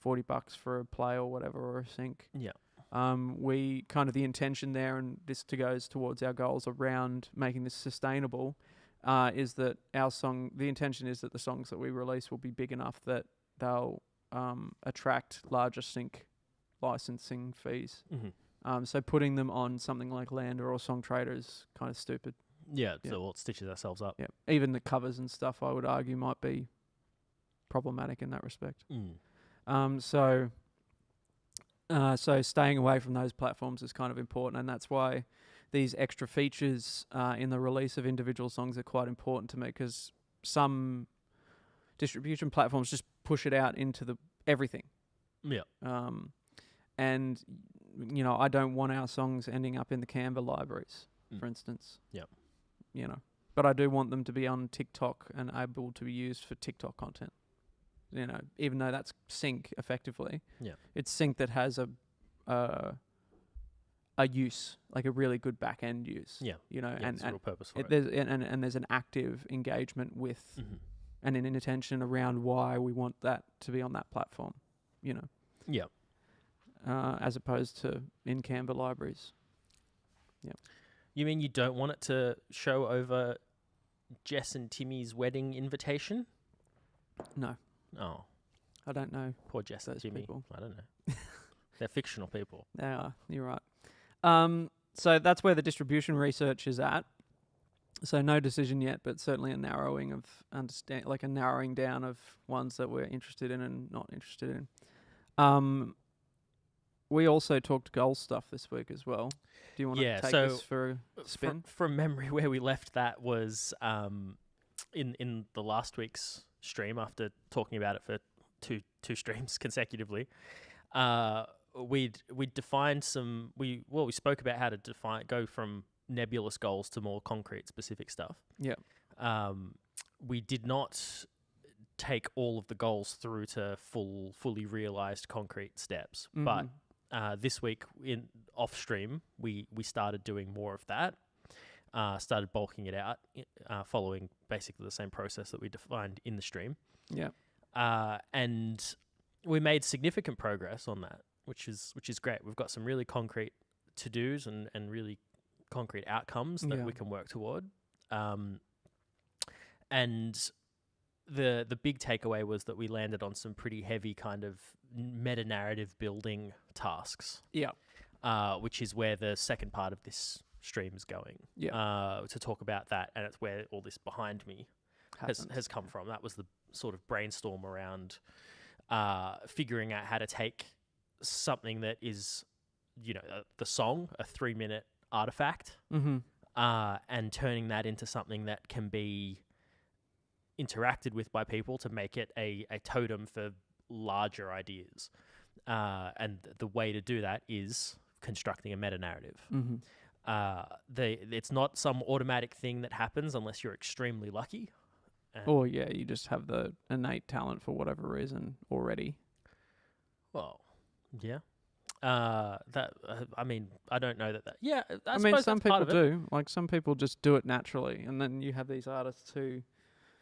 $40 for a play or whatever, or a sync. Yeah. We kind of, the intention there, and this goes towards our goals around making this sustainable, is that the intention is that the songs that we release will be big enough that they'll attract larger sync licensing fees. So putting them on something like Lander or Songtrader is kind of stupid. Yeah, so it stitches ourselves up. Yeah, even the covers and stuff, I would argue, might be problematic in that respect. So staying away from those platforms is kind of important, and that's why these extra features in the release of individual songs are quite important to me, because some distribution platforms just push it out into everything. Yeah. And, you know, I don't want our songs ending up in the Canva libraries, for instance. Yeah. You know, but I do want them to be on TikTok and able to be used for TikTok content. You know, even though that's sync effectively, it's sync that has a use, like a really good back end use. Yeah, you know, and real purpose for it. There's an active engagement with, and an intention around why we want that to be on that platform. You know, as opposed to in Canva libraries. Yeah. You mean you don't want it to show over Jess and Timmy's wedding invitation? No. Oh. I don't know. Poor Jess and Timmy. People. I don't know. They're fictional people. They are. You're right. So that's where the distribution research is at. So no decision yet, but certainly a narrowing of a narrowing down of ones that we're interested in and not interested in. We also talked goal stuff this week as well. Do you want to take us for a spin? From memory, where we left that was in the last week's stream, after talking about it for two streams consecutively. We'd defined some. We spoke about how to go from nebulous goals to more concrete, specific stuff. Yeah. We did not take all of the goals through to fully realized concrete steps, but this week in off stream, we started doing more of that. Started bulking it out, following basically the same process that we defined in the stream. Yeah. And we made significant progress on that, which is great. We've got some really concrete to-dos and really concrete outcomes that we can work toward. And the big takeaway was that we landed on some pretty heavy kind of meta-narrative building tasks. Yeah. Which is where the second part of this stream is going. Yeah. To talk about that, and it's where all this behind me has come from. That was the sort of brainstorm around figuring out how to take something that is, you know, the song, a 3-minute artifact, and turning that into something that can be interacted with by people to make it a totem for larger ideas. And the way to do that is constructing a meta-narrative. It's not some automatic thing that happens unless you're extremely lucky. Or you just have the innate talent for whatever reason already. Well, yeah. I mean, I don't know that. Yeah, I mean, suppose some that's part people of it. do. Like, some people just do it naturally, and then you have these artists who.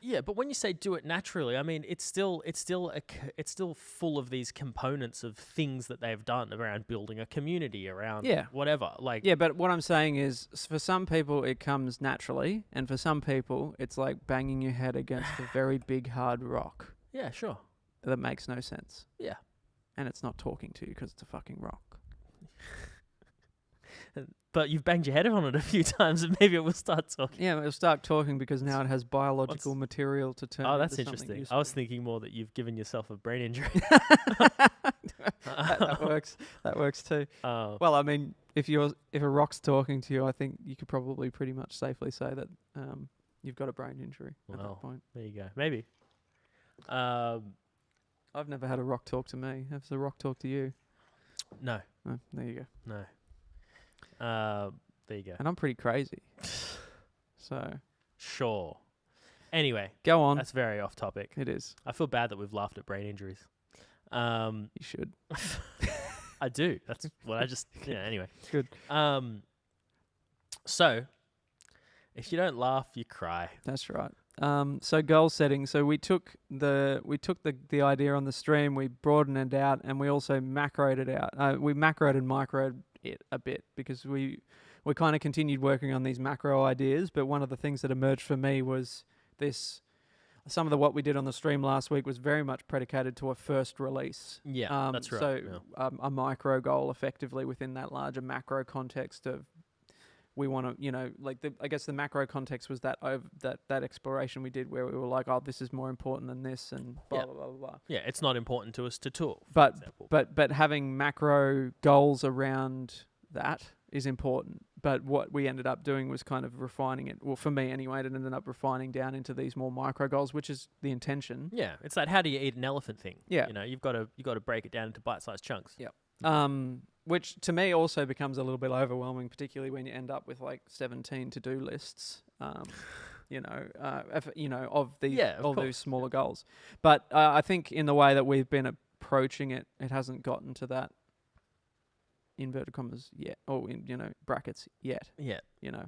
Yeah, but when you say do it naturally, I mean it's still full of these components of things that they've done around building a community, around whatever. Like, yeah, but what I'm saying is, for some people it comes naturally, and for some people it's like banging your head against a very big hard rock. Yeah, sure. That makes no sense. Yeah, and it's not talking to you because it's a fucking rock. But you've banged your head on it a few times, and maybe it will start talking. Yeah, it'll start talking because now it has biological material to turn. Oh, that's into interesting. Useful. I was thinking more that you've given yourself a brain injury. that works. That works too. Well, I mean, if a rock's talking to you, I think you could probably pretty much safely say that you've got a brain injury at that point. There you go. Maybe. I've never had a rock talk to me. Has a rock talk to you? No. Oh, there you go. No. There you go. And I'm pretty crazy. So Sure. Anyway, go on. that's very off topic. It is. I feel bad that we've laughed at brain injuries. You should. I do. That's what I just. Yeah. Anyway. Good. So, if you don't laugh, you cry. That's right. So goal setting. So we took the idea on the stream, we broadened it out, and we also macroed it out. We macroed and microed it a bit because we kind of continued working on these macro ideas. But one of the things that emerged for me was this. Some of what we did on the stream last week was very much predicated to a first release. Yeah, that's right. So a micro goal effectively within that larger macro context of we want to, like I guess the macro context was that exploration we did where we were like, oh, this is more important than this and blah, blah, blah, blah. Yeah, it's not important to us to tour, for But example. But having macro goals around that is important. But what we ended up doing was kind of refining it. Well, for me anyway, it ended up refining down into these more micro goals, which is the intention. Yeah, it's that how do you eat an elephant thing. Yeah. You've got to break it down into bite-sized chunks. Yeah. Which to me also becomes a little bit overwhelming, particularly when you end up with like 17 to-do lists. Of these those smaller goals. But I think in the way that we've been approaching it, it hasn't gotten to that inverted commas yet, or in brackets yet. Yeah. Yeah.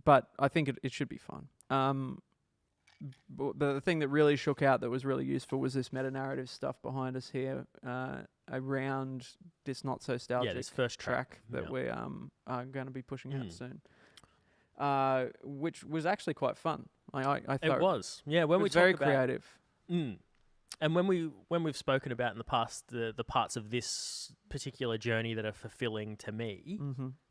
But I think it should be fun. But the thing that really shook out that was really useful was this meta-narrative stuff behind us here around this not-so-stalgic this first track that we are going to be pushing out soon, which was actually quite fun. I thought it was. Yeah, when it we was very talk about, creative. And when we've spoken about in the past the parts of this particular journey that are fulfilling to me,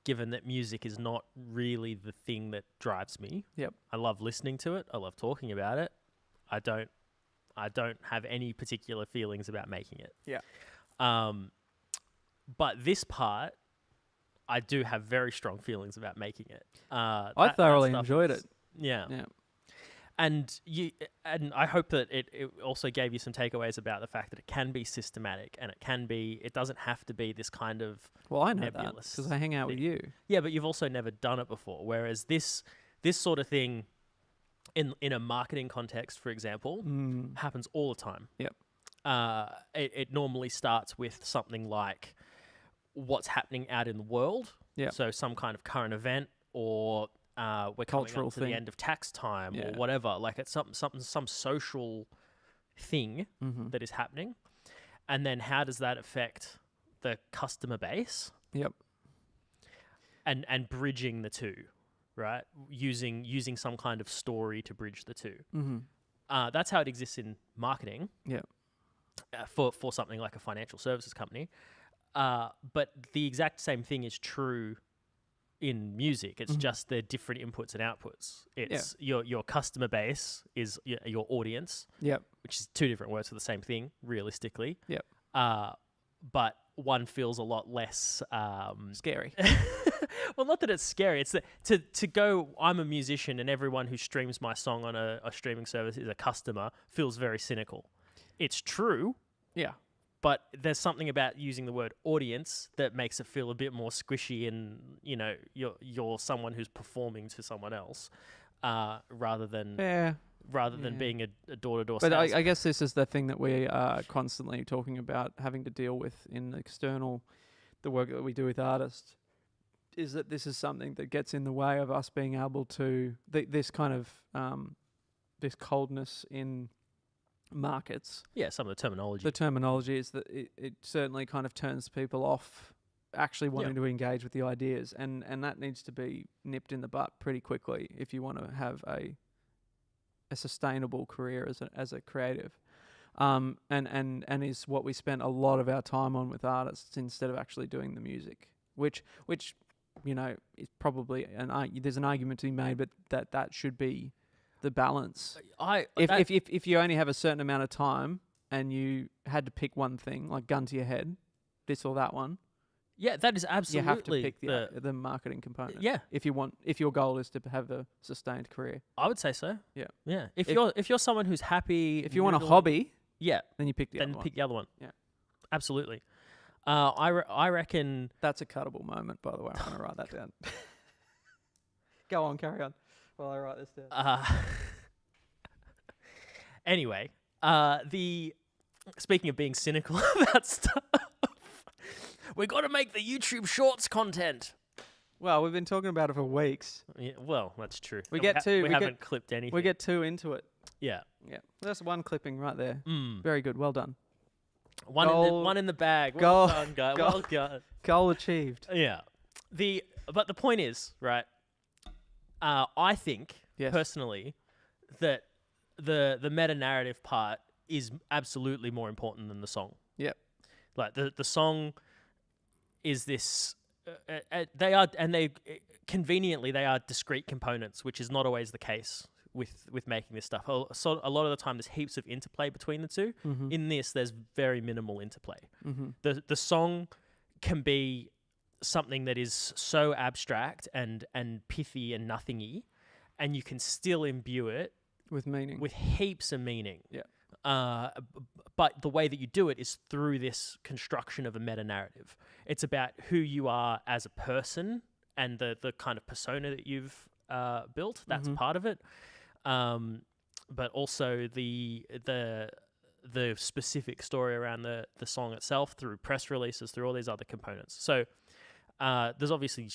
given that music is not really the thing that drives me. Yep. I love listening to it. I love talking about it. I don't have any particular feelings about making it. Yeah. But this part, I do have very strong feelings about making it. I thoroughly enjoyed it. Yeah. Yeah. And I hope that it also gave you some takeaways about the fact that it can be systematic and it doesn't have to be this kind of Well, I know nebulous that because I hang out with you. Yeah, but you've also never done it before. Whereas this sort of thing in a marketing context, for example, happens all the time. Yep. It normally starts with something like what's happening out in the world. Yeah. So some kind of current event or we're cultural coming up to thing. the end of tax time or whatever. Like it's some social thing that is happening. And then how does that affect the customer base? Yep. And bridging the two, right? Using some kind of story to bridge the two. That's how it exists in marketing. Yeah. For something like a financial services company. But the exact same thing is true in music. It's just the different inputs and outputs. It's your customer base is your audience. Yep. Which is two different words for the same thing, realistically. Yep. But one feels a lot less scary. Well, not that it's scary. It's that to go, I'm a musician and everyone who streams my song on a streaming service is a customer feels very cynical. It's true. Yeah. But there's something about using the word audience that makes it feel a bit more squishy and, you're someone who's performing to someone else rather than being a door-to-door But salesman. I guess this is the thing that we are constantly talking about having to deal with in the work that we do with artists, is that this is something that gets in the way of us being able to, this kind of, this coldness in markets. Yeah, some of the terminology. The terminology is that it certainly kind of turns people off actually wanting to engage with the ideas, and that needs to be nipped in the butt pretty quickly if you want to have a sustainable career as a creative. And is what we spent a lot of our time on with artists instead of actually doing the music, which is probably there's an argument to be made, but that should be the balance. If you only have a certain amount of time and you had to pick one thing, like gun to your head, this or that one. Yeah, that is absolutely. You have to pick the marketing component. Yeah. If your goal is to have a sustained career. I would say so. Yeah. Yeah. If you're someone who's happy. If you want a hobby. Yeah. Then you pick the other one. Pick the other one. Yeah. Absolutely. I reckon. That's a cuttable moment, by the way. I'm going to write that down. Go on, carry on while I write this down. Anyway, speaking of being cynical about stuff, we got to make the YouTube Shorts content. Well, we've been talking about it for weeks. Yeah, well, that's true. We And get we haven't clipped anything. We get too into it. Yeah. Yeah. That's one clipping right there. Mm. Very good. Well done. One in the bag. Well done, guy. Well done. Goal achieved. Yeah. But the point is, right? I think personally that the meta narrative part is absolutely more important than the song. Yep. Like the song is this. Conveniently they are discrete components, which is not always the case with making this stuff. So a lot of the time there's heaps of interplay between the two. Mm-hmm. In this, there's very minimal interplay. Mm-hmm. The song can be something that is so abstract and pithy and nothingy, and you can still imbue it with meaning, with heaps of meaning. Yeah. But the way that you do it is through this construction of a meta narrative. It's about who you are as a person and the kind of persona that you've built. That's part of it. But also the specific story around the song itself through press releases, through all these other components. So there's obviously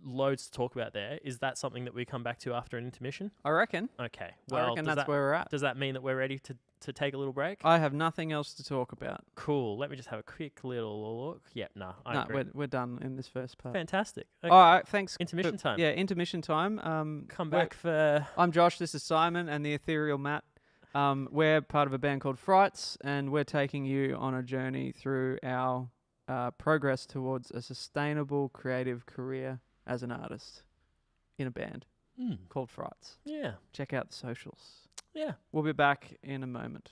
loads to talk about there. Is that something that we come back to after an intermission? I reckon. Okay. Well, I reckon that's where we're at. Does that mean that we're ready to take a little break? I have nothing else to talk about. Cool. Let me just have a quick little look. Yep, I agree. We're done in this first part. Fantastic. Okay. All right, thanks. Intermission time. Yeah, intermission time. Come back for... I'm Josh, this is Simon, and the ethereal Matt. We're part of a band called FRIGHTS, and we're taking you on a journey through our progress towards a sustainable creative career as an artist in a band called FRIGHTS. Yeah. Check out the socials. Yeah. We'll be back in a moment.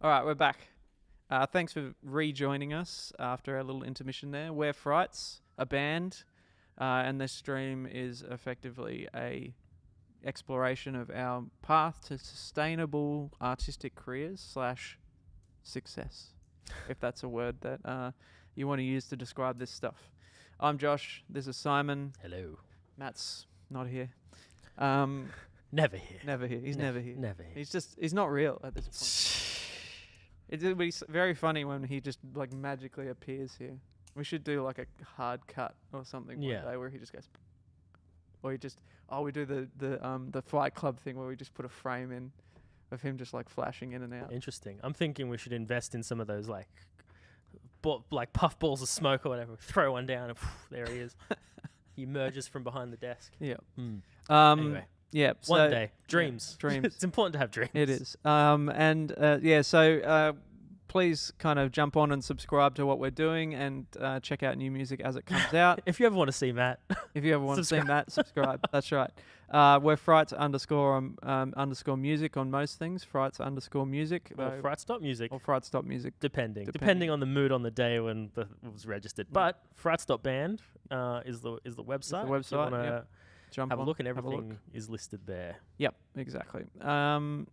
All right, we're back. Thanks for rejoining us after our little intermission there. We're Frights, a band, and this stream is effectively a exploration of our path to sustainable artistic careers / success, if that's a word that you want to use to describe this stuff. I'm Josh. This is Simon. Hello. Matt's not here. Never here. Never here. He's never here. Never here. He's not real at this point. It'd be very funny when he just like magically appears here. We should do like a hard cut or something one day where he just goes, or he just we do the Fight Club thing where we just put a frame in of him just like flashing in and out. Interesting. I'm thinking we should invest in some of those like puff balls of smoke or whatever. Throw one down and there he is. He emerges from behind the desk. Yeah. Anyway. Yeah. One day. Dreams. Yeah, dreams. It's important to have dreams. It is. So please kind of jump on and subscribe to what we're doing and check out new music as it comes out. If you ever want to see Matt. If you ever want to see Matt, subscribe. That's right. We're Frights __ music on most things. Frights _music. Or Frights.music. Or Frights.music. Depending on the mood on the day when it was registered. But Frights.band is the website. The website. Yep. Jump have on, a look, and everything is listed there. Yep, exactly. And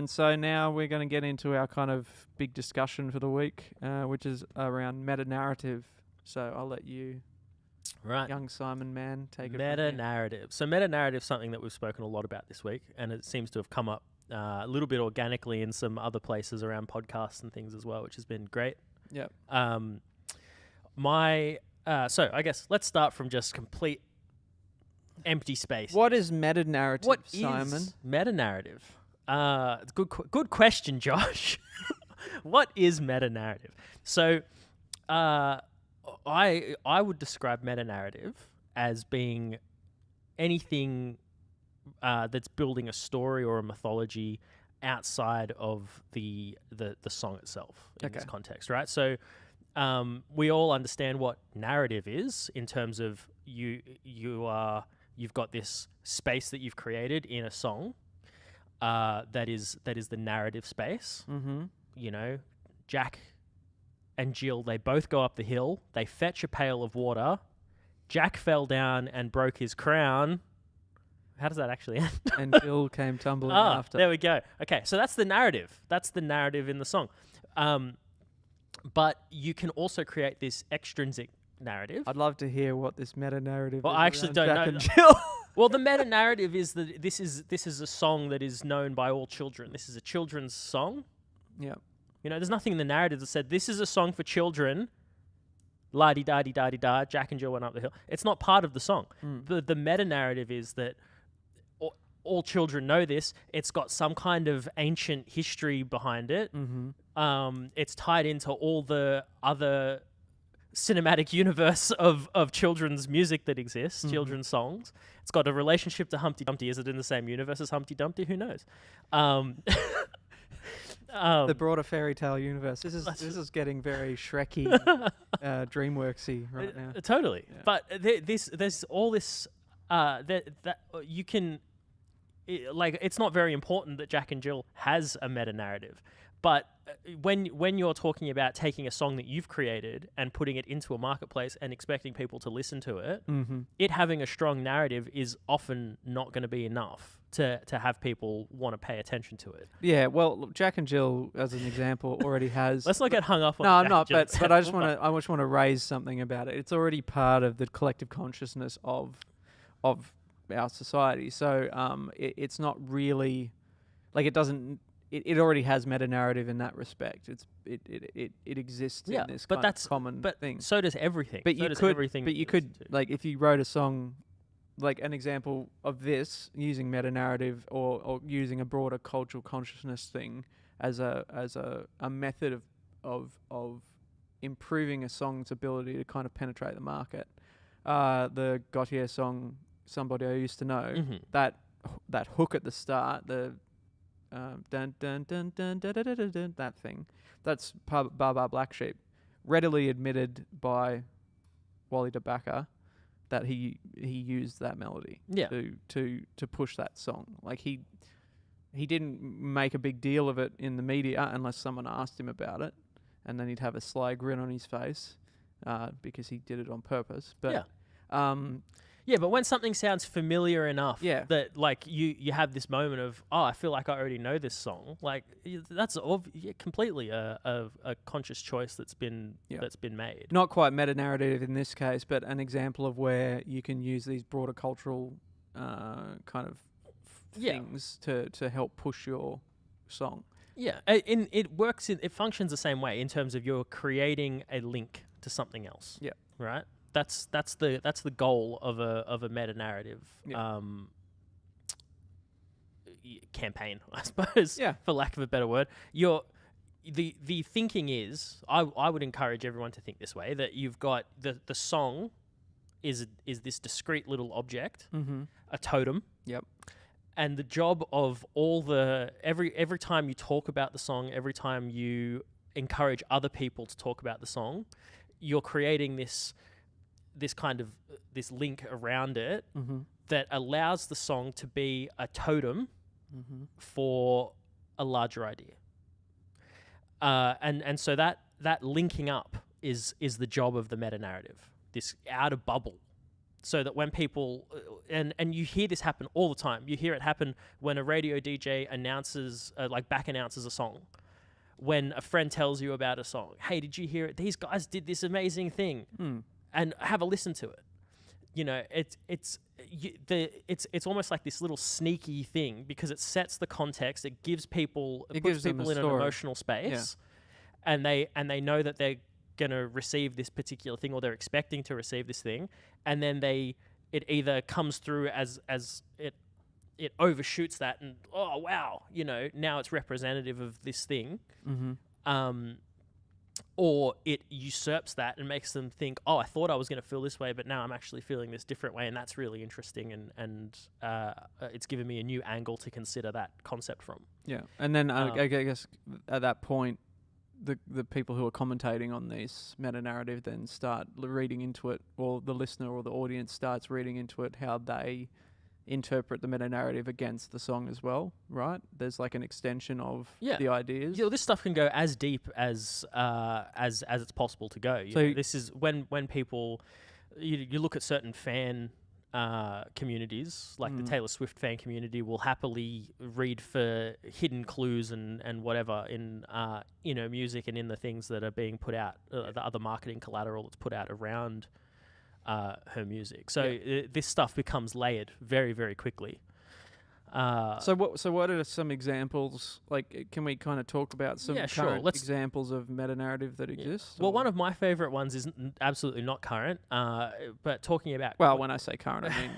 so now we're going to get into our kind of big discussion for the week, which is around meta-narrative. So I'll let you, young Simon man, take it from here. Meta-narrative. So meta-narrative is something that we've spoken a lot about this week, and it seems to have come up a little bit organically in some other places around podcasts and things as well, which has been great. Yep. So I guess let's start from just complete empty space. What is meta-narrative, What Simon? is meta-narrative? It's good question, Josh. What is meta-narrative? So, I would describe meta-narrative as being anything that's building a story or a mythology outside of the song itself in this context, right? So, we all understand what narrative is in terms of you've got this space that you've created in a song. That is the narrative space. Mm-hmm. You know, Jack and Jill, they both go up the hill. They fetch a pail of water. Jack fell down and broke his crown. How does that actually end? And Jill came tumbling after. There we go. Okay, so that's the narrative. That's the narrative in the song. But you can also create this extrinsic narrative. I'd love to hear what this meta-narrative Well, is I actually don't Jack know. and Jill. Well, the meta-narrative is that this is a song that is known by all children. This is a children's song. Yeah. You know, there's nothing in the narrative that said, this is a song for children. La-di-da-di-da-di-da, Jack and Jill went up the hill. It's not part of the song. The meta-narrative is that all children know this. It's got some kind of ancient history behind it. Mm-hmm. It's tied into all the other cinematic universe of children's music that exists, children's songs. It's got a relationship to Humpty Dumpty. Is it in the same universe as Humpty Dumpty? Who knows? The broader fairy tale universe. This is getting very Shrekky, DreamWorksy right now. Totally. Yeah. But there's all this that you can it's not very important that Jack and Jill has a meta narrative. But when you're talking about taking a song that you've created and putting it into a marketplace and expecting people to listen to it, it having a strong narrative is often not going to be enough to have people want to pay attention to it. Yeah, well, Jack and Jill, as an example, already has. Let's not get hung up on. No, I'm not. But I just want to raise something about it. It's already part of the collective consciousness of our society. So it's not really like it doesn't. It already has meta narrative in that respect. It exists in this kind of common thing. So does everything. But everything. But you could like if you wrote a song, like an example of this using meta narrative or using a broader cultural consciousness thing as a method of improving a song's ability to kind of penetrate the market. The Gautier song "Somebody I Used to Know," that hook at the start, the dun dun dun dun dun dun dun dun, that thing. That's Bar Black Sheep, readily admitted by Wally DeBacker that he used that melody to push that song. Like he didn't make a big deal of it in the media unless someone asked him about it, and then he'd have a sly grin on his face because he did it on purpose. But yeah, but when something sounds familiar enough that like you have this moment of, oh, I feel like I already know this song, like that's completely a conscious choice that's been made. Not quite meta-narrative in this case, but an example of where you can use these broader cultural kind of things to help push your song. Yeah, it functions the same way in terms of you're creating a link to something else. Yeah. Right? That's the goal of a meta narrative campaign, I suppose. Yeah. For lack of a better word. The thinking is, I would encourage everyone to think this way, that you've got the song is this discrete little object, a totem. Yep. And the job of every time you talk about the song, every time you encourage other people to talk about the song, you're creating this kind of this link around it that allows the song to be a totem for a larger idea. And so that linking up is the job of the meta narrative, this outer bubble. So that when people, and you hear this happen all the time, you hear it happen when a radio DJ announces, back announces a song. When a friend tells you about a song, hey, did you hear it? These guys did this amazing thing, and have a listen to it. You know, it's almost like this little sneaky thing because it sets the context. It puts people in an emotional space, and they know that they're going to receive this particular thing, or they're expecting to receive this thing, and then it either comes through as it overshoots that, and oh wow, you know, now it's representative of this thing, or it usurps that and makes them think, oh, I thought I was going to feel this way, but now I'm actually feeling this different way, and that's really interesting, and it's given me a new angle to consider that concept from. Yeah, and then I guess at that point, the people who are commentating on this meta-narrative then start reading into it, or the listener or the audience starts reading into it how they interpret the meta-narrative against the song as well, right? There's like an extension of the ideas. Yeah, well, this stuff can go as deep as it's possible to go. So this is when people, you look at certain fan communities, like the Taylor Swift fan community will happily read for hidden clues and whatever in her music and in the things that are being put out, the other marketing collateral that's put out around her music. So this stuff becomes layered very, very quickly. So what are some examples? Like, can we kind of talk about some current examples of meta-narrative that exist? Well, one of my favorite ones is absolutely not current, but talking about... Well, when I say current, I mean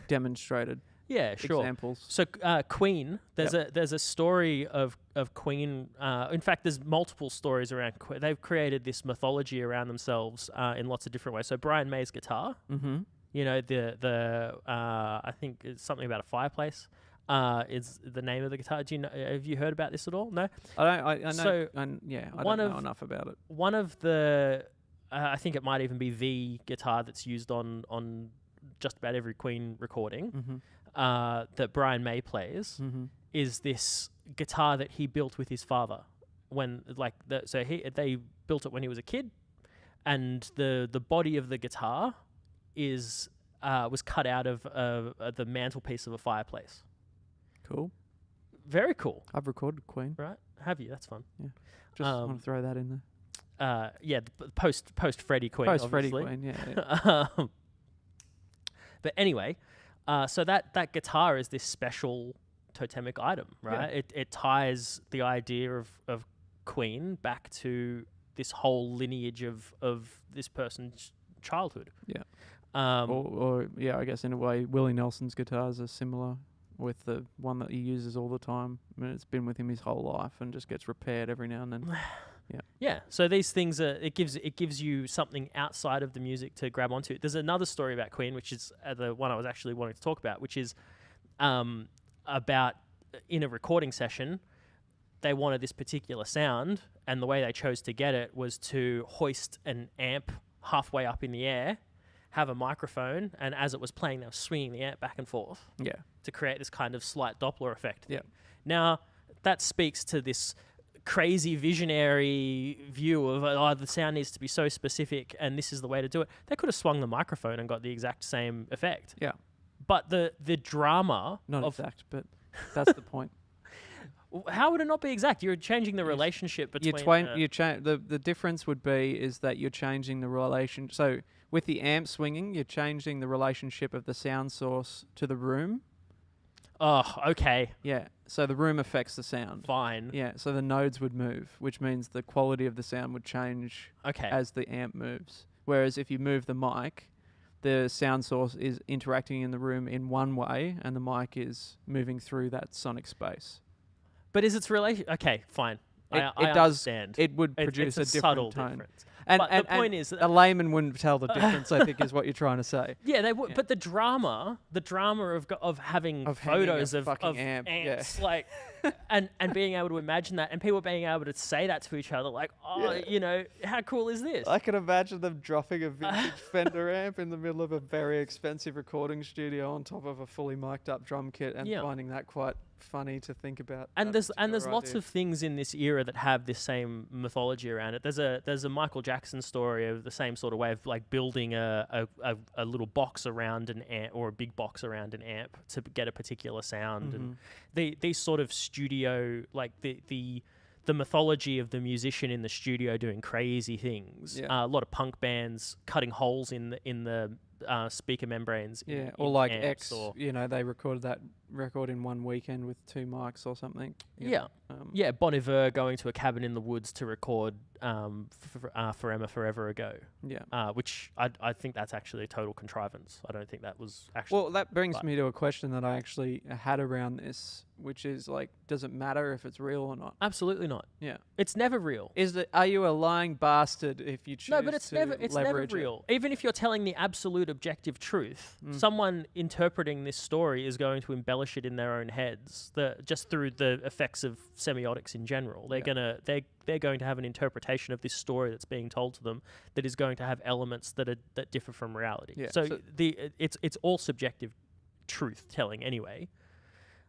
demonstrated examples. So Queen, there's a story of Queen. In fact, there's multiple stories around Queen. They've created this mythology around themselves in lots of different ways. So Brian May's guitar, you know, I think it's something about a fireplace. Is the name of the guitar? Do you know? Have you heard about this at all? No, I know. So I don't know enough about it. One of the, I think it might even be the guitar that's used on just about every Queen recording that Brian May plays is this guitar that he built with his father they built it when he was a kid, and the body of the guitar was cut out of the mantelpiece of a fireplace. Cool. Very cool. I've recorded Queen. Right? Have you? That's fun. Yeah. Just want to throw that in there. The post Freddie Queen. Post Freddie Queen, yeah. But anyway, so that guitar is this special totemic item, right? Yeah. It ties the idea of Queen back to this whole lineage of this person's childhood. Yeah. I guess in a way, Willie Nelson's guitars are similar, with the one that he uses all the time. I mean, it's been with him his whole life and just gets repaired every now and then. Yeah. So these things it gives you something outside of the music to grab onto. There's another story about Queen, which is the one I was actually wanting to talk about, which is about in a recording session, they wanted this particular sound, and the way they chose to get it was to hoist an amp halfway up in the air, have a microphone, and as it was playing, they were swinging the amp back and forth. Yeah. To create this kind of slight Doppler effect. Yeah. Now, that speaks to this crazy visionary view of, the sound needs to be so specific and this is the way to do it. They could have swung the microphone and got the exact same effect. Yeah. But the drama Not of... exact, but that's the point. How would it not be exact? You're changing the relationship between... The difference would be is that you're changing the relation. So with the amp swinging, you're changing the relationship of the sound source to the room. Oh, okay. Yeah. So the room affects the sound. Fine. Yeah. So the nodes would move, which means the quality of the sound would change as the amp moves. Whereas if you move the mic, the sound source is interacting in the room in one way and the mic is moving through that sonic space. But is its relation... Okay, fine. I does. understand. It would produce it's a different subtle tone. difference. And, but the point is... a layman wouldn't tell the difference, I think, is what you're trying to say. Yeah, they would. Yeah. But the drama of having photos of amps, like, and being able to imagine that, and people being able to say that to each other, like, how cool is this? I can imagine them dropping a vintage Fender amp in the middle of a very expensive recording studio on top of a fully mic'd up drum kit and finding that quite funny to think about. And there's lots of things in this era that have this same mythology around it. There's a Michael Jackson story of the same sort of way of like building a little box around an amp or a big box around an amp to get a particular sound. And these sort of studio, like the mythology of the musician in the studio doing crazy things. A lot of punk bands cutting holes in the speaker membranes. Or like X, they recorded that record in one weekend with 2 mics or something. Bon Iver going to a cabin in the woods to record Forever Forever Ago. Which I think that's actually a total contrivance. I don't think that was actually... Well, that brings me to a question that I actually had around this, which is like, does it matter if it's real or not? Absolutely not. Yeah. It's never real. Are you a lying bastard if you choose to it's never real. Even if you're telling the absolute objective truth, someone interpreting this story is going to embellish it in their own heads, just through the effects of semiotics in general. They're going to have an interpretation of this story that's being told to them that is going to have elements that differ from reality. So it's all subjective truth telling anyway,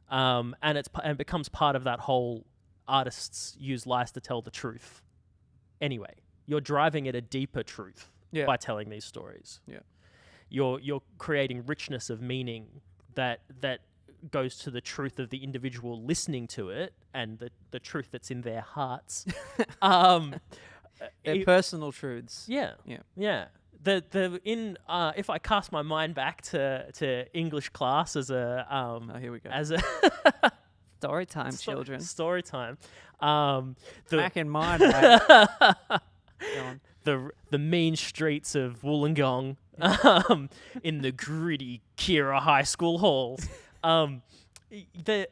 and it becomes part of that whole artists use lies to tell the truth. Anyway, you're driving at a deeper truth by telling these stories. You're creating richness of meaning that goes to the truth of the individual listening to it and the truth that's in their hearts. Their personal truths. Yeah. If I cast my mind back to English class as a here we go. As a story time, children. Story time. Back in mind, mate. The mean streets of Wollongong, in the gritty Kira High School halls. There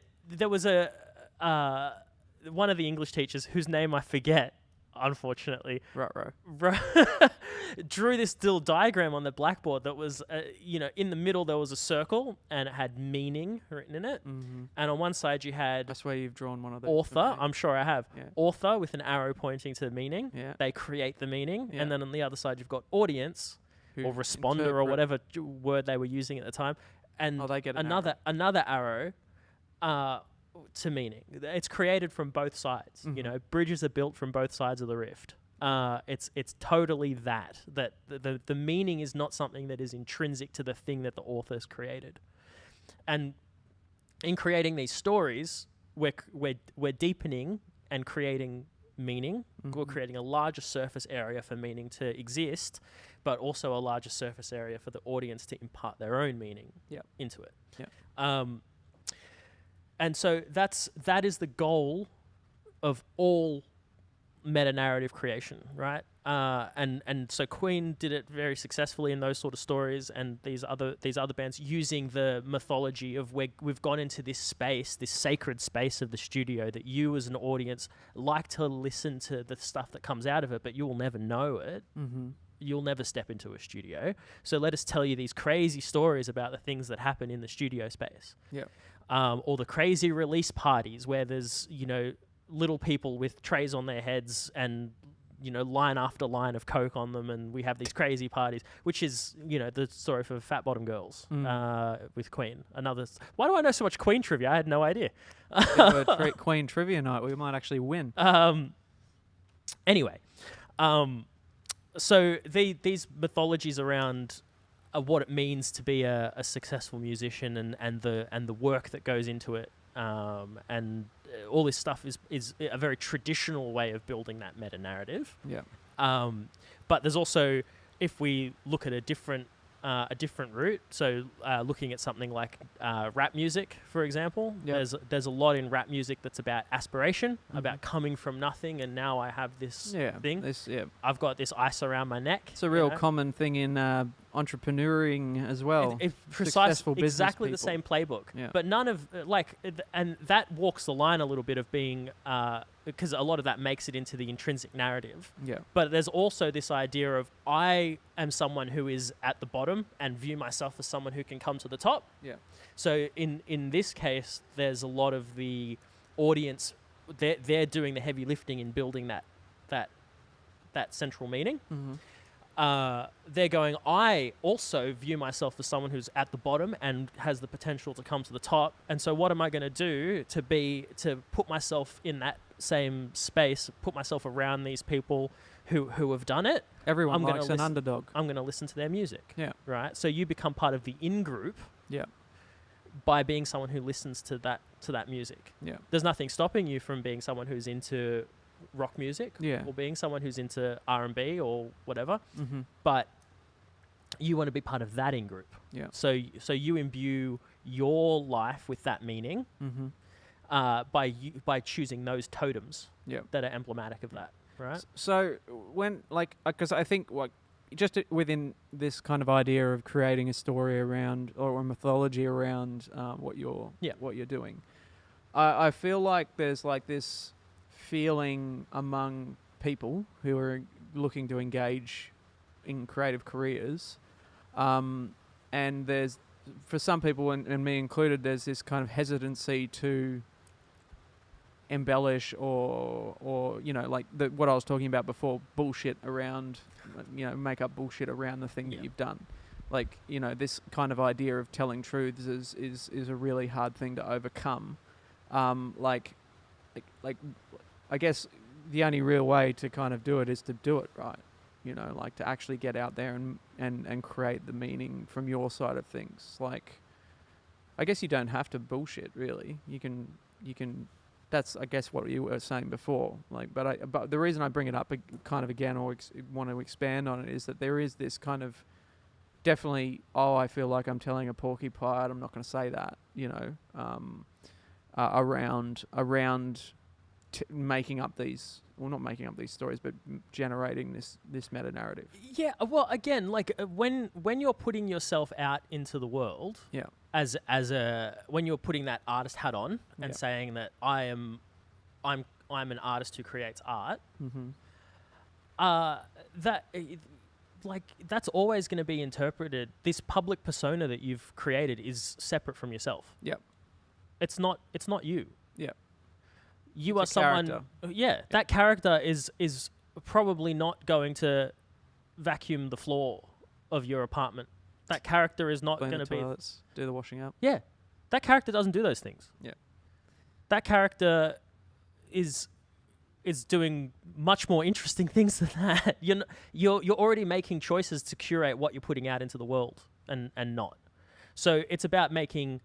was one of the English teachers whose name I forget, unfortunately. Drew this little diagram on the blackboard that was, in the middle there was a circle and it had meaning written in it. And on one side you had... I swear you've drawn one of those. Author, I'm sure I have. Author with an arrow pointing to the meaning. They create the meaning. And then on the other side you've got audience or responder or whatever word they were using at the time. And they get another arrow to meaning. It's created from both sides. Bridges are built from both sides of the rift. It's totally that the meaning is not something that is intrinsic to the thing that the author's created. And in creating these stories, we're deepening and creating meaning. We're creating a larger surface area for meaning to exist, but also a larger surface area for the audience to impart their own meaning into it. And so that is the goal of all meta-narrative creation, right? And so Queen did it very successfully in those sort of stories, and these other bands using the mythology of we've gone into this space, this sacred space of the studio that you as an audience like to listen to the stuff that comes out of it, but you will never know it. You'll never step into a studio. So let us tell you these crazy stories about the things that happen in the studio space. Or the crazy release parties where there's, little people with trays on their heads and line after line of coke on them, and we have these crazy parties, which is the story for Fat Bottom Girls with Queen. Why do I know so much Queen trivia? I had no idea. Queen trivia night. We might actually win. Anyway, so these mythologies around what it means to be a successful musician and the work that goes into it, and all this stuff is a very traditional way of building that meta narrative. Yeah. But there's also, if we look at a different route, so looking at something like rap music, for example, there's a lot in rap music that's about aspiration, about coming from nothing, and now I have this thing. I've got this ice around my neck. It's a real common thing in entrepreneuring as well. Precisely, exactly the same playbook. Yeah. But none of and that walks the line a little bit of being because a lot of that makes it into the intrinsic narrative. Yeah. But there's also this idea of I am someone who is at the bottom and view myself as someone who can come to the top. Yeah. So in this case, there's a lot of the audience. They're doing the heavy lifting in building that central meaning. Mm-hmm. They're going, I also view myself as someone who's at the bottom and has the potential to come to the top. And so what am I going to do to put myself in that same space, put myself around these people who have done it? Everyone likes an underdog. I'm going to listen to their music. Yeah. Right. So you become part of the in-group. Yeah. By being someone who listens to that music. Yeah. There's nothing stopping you from being someone who's into rock music, or being someone who's into R&B or whatever, but you want to be part of that in group. Yeah. So you imbue your life with that meaning by choosing those totems that are emblematic of that, right? So when because I think just within this kind of idea of creating a story around or a mythology around what you're doing, I feel like there's this feeling among people who are looking to engage in creative careers, and there's, for some people, and me included, there's this kind of hesitancy to embellish or what I was talking about before, bullshit around, make up bullshit around the thing that you've done. This kind of idea of telling truths is a really hard thing to overcome. I guess the only real way to kind of do it is to do it right, to actually get out there and create the meaning from your side of things. I guess you don't have to bullshit, really. You can. That's, I guess, what you were saying before. But the reason I bring it up kind of again, or want to expand on it, is that there is this kind of definitely. I feel like I'm telling a porcupine. I'm not going to say that. Around. Making up these, not making up these stories, but generating this meta narrative. Yeah, well, again, when you're putting yourself out into the world, as when you're putting that artist hat on and saying that I'm an artist who creates art, that's always going to be interpreted. This public persona that you've created is separate from yourself. Yep, it's not you. Yeah. You are someone. That character is probably not going to vacuum the floor of your apartment. That character is not going to be. Do the washing up. Yeah, that character doesn't do those things. Yeah, that character is doing much more interesting things than that. You're already making choices to curate what you're putting out into the world, and not. So it's about making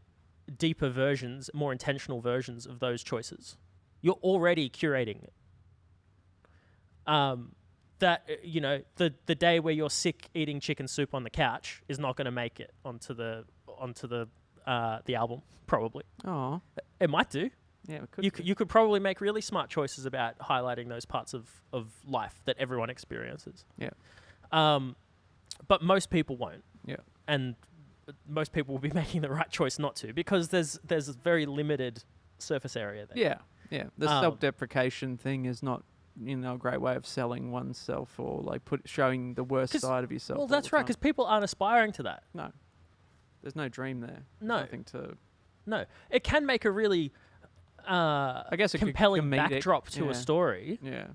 deeper versions, more intentional versions of those choices. You're already curating it. The day where you're sick eating chicken soup on the couch is not going to make it onto the album, probably. Oh, it might do. Yeah, it could. You could probably make really smart choices about highlighting those parts of life that everyone experiences. Yeah. But most people won't. Yeah. And most people will be making the right choice not to, because there's a very limited surface area there. Yeah. Yeah, the self-deprecation thing is not, a great way of selling oneself or showing the worst side of yourself. Well, that's right, because people aren't aspiring to that. No, there's no dream there. No, nothing to. No, it can make a really, I guess, compelling backdrop to a story. Yeah,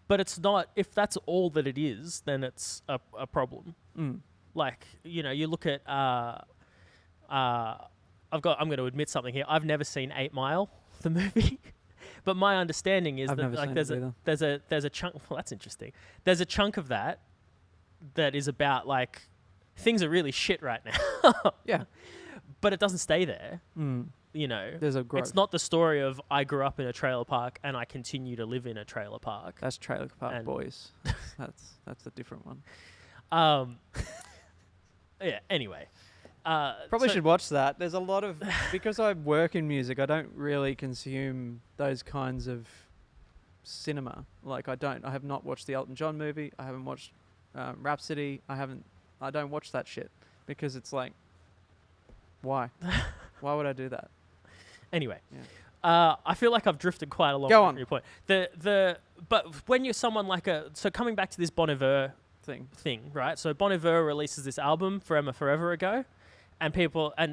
But it's not. If that's all that it is, then it's a problem. Like, you know, you look at. I'm going to admit something here. I've never seen 8 Mile, the movie. But my understanding is I've that never like seen there's a chunk. Well, that's interesting. There's a chunk of that is about like things are really shit right now. Yeah. But it doesn't stay there. You know, There's a growth. it's not the story of I grew up in a trailer park and I continue to live in a trailer park. That's Trailer Park And- Boys. That's a different one. Yeah. Anyway, Probably so- should watch that. There's a lot of because I work in music. I don't really consume those kinds of cinema. Like I have not watched the Elton John movie. I haven't watched Rhapsody. I don't watch that shit because it's like, why? Why would I do that? Anyway, Yeah. I feel like I've drifted quite a long Go way on. from your point. But when you're someone like so coming back to this Bon Iver thing, right? So Bon Iver releases this album forever ago, and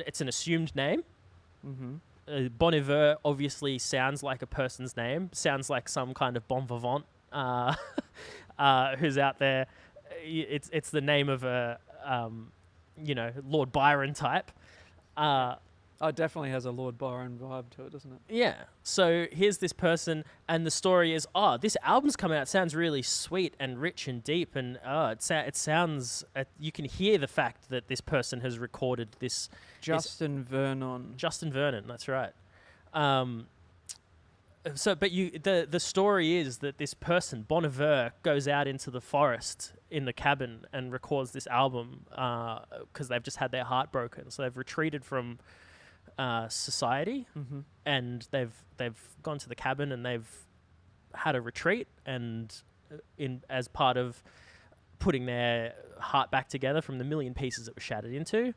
it's an assumed name. Mm-hmm. Bon Iver obviously sounds like a person's name, sounds like some kind of bon vivant who's out there. It's the name of a Lord Byron type. Oh, it definitely has a Lord Byron vibe to it, doesn't it? Yeah. So here's this person, and the story is, this album's come out. It sounds really sweet and rich and deep, and it sounds. You can hear the fact that this person has recorded this. Justin Vernon. Justin Vernon. That's right. But the story is that this person, Bon Iver, goes out into the forest in the cabin and records this album because they've just had their heart broken. So they've retreated from society, and they've gone to the cabin and they've had a retreat, and as part of putting their heart back together from the million pieces it was shattered into,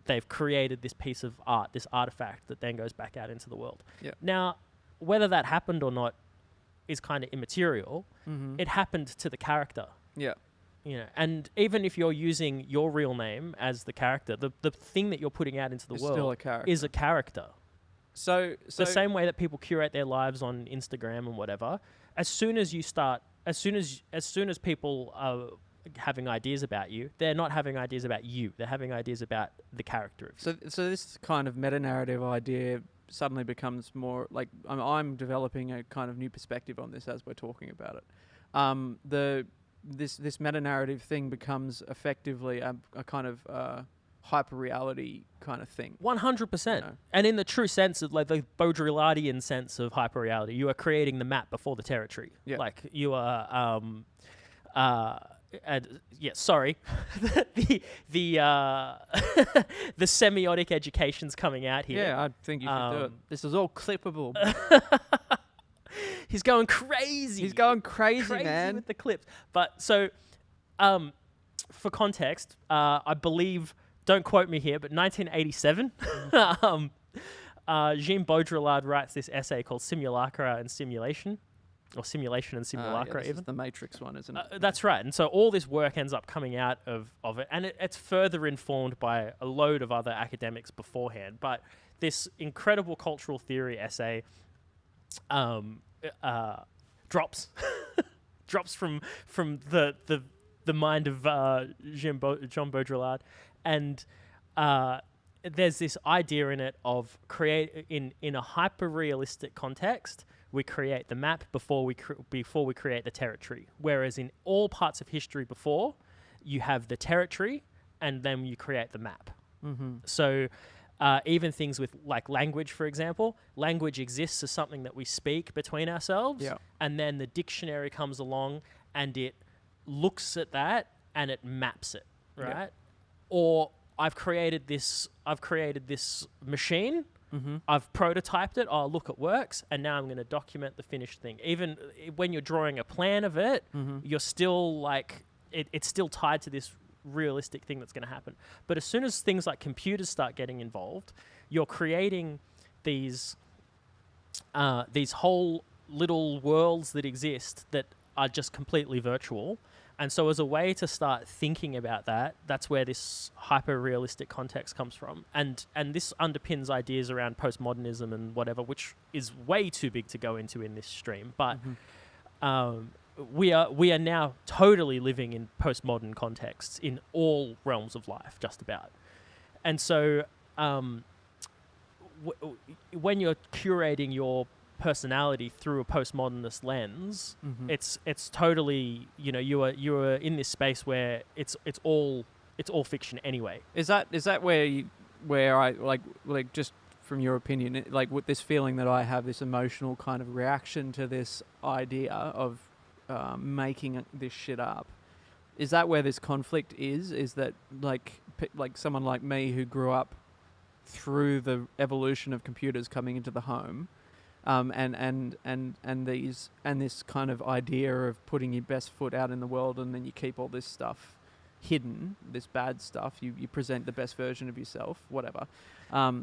they've created this piece of art, this artifact that then goes back out into the world. Yep. Now, whether that happened or not is kind of immaterial. It happened to the character. Yeah. You know, and even if you're using your real name as the character, the thing that you're putting out into the It's world still a character. is a character. So The same way that people curate their lives on Instagram and whatever, as soon as people are having ideas about you, they're not having ideas about you. They're having ideas about the character of you. So this kind of meta-narrative idea suddenly becomes more like I'm developing a kind of new perspective on this as we're talking about it. This meta-narrative thing becomes effectively a kind of hyper-reality kind of thing. 100%. You know? And in the true sense of like the Baudrillardian sense of hyper-reality, you are creating the map before the territory. Yeah. Like you are sorry. the semiotic education's coming out here. Yeah, I think you should do it. This is all clippable. He's going crazy. He's going crazy, man. with the clips. But so, for context, I believe, don't quote me here, but 1987, Jean Baudrillard writes this essay called Simulacra and Simulation, or Simulation and Simulacra this even. is the Matrix one, isn't it? That's right. And so all this work ends up coming out of it, and it's further informed by a load of other academics beforehand. But this incredible cultural theory essay drops from the mind of Jean Baudrillard, and there's this idea in it of in a hyper realistic context. We create the map before we create the territory. Whereas in all parts of history before, you have the territory and then you create the map. So even things with like language, for example, language exists as something that we speak between ourselves, and then the dictionary comes along and it looks at that and it maps it, right? Yeah. Or I've created this machine. I've prototyped it. Oh, look, it works. And now I'm going to document the finished thing. Even when you're drawing a plan of it, you're still like, it's still tied to this realistic thing that's going to happen. But as soon as things like computers start getting involved, you're creating these whole little worlds that exist that are just completely virtual. And so as a way to start thinking about that, that's where this hyper-realistic context comes from. And this underpins ideas around postmodernism and whatever, which is way too big to go into in this stream. But we are now totally living in postmodern contexts in all realms of life, just about. And so, when you're curating your personality through a postmodernist lens, it's totally, you know, you are in this space where it's all fiction anyway. Is that where I like just from your opinion, like with this feeling that I have this emotional kind of reaction to this idea of making this shit up? Is that where this conflict is? Is that like someone like me who grew up through the evolution of computers coming into the home, and this kind of idea of putting your best foot out in the world, and then you keep all this stuff hidden, this bad stuff, you present the best version of yourself, whatever.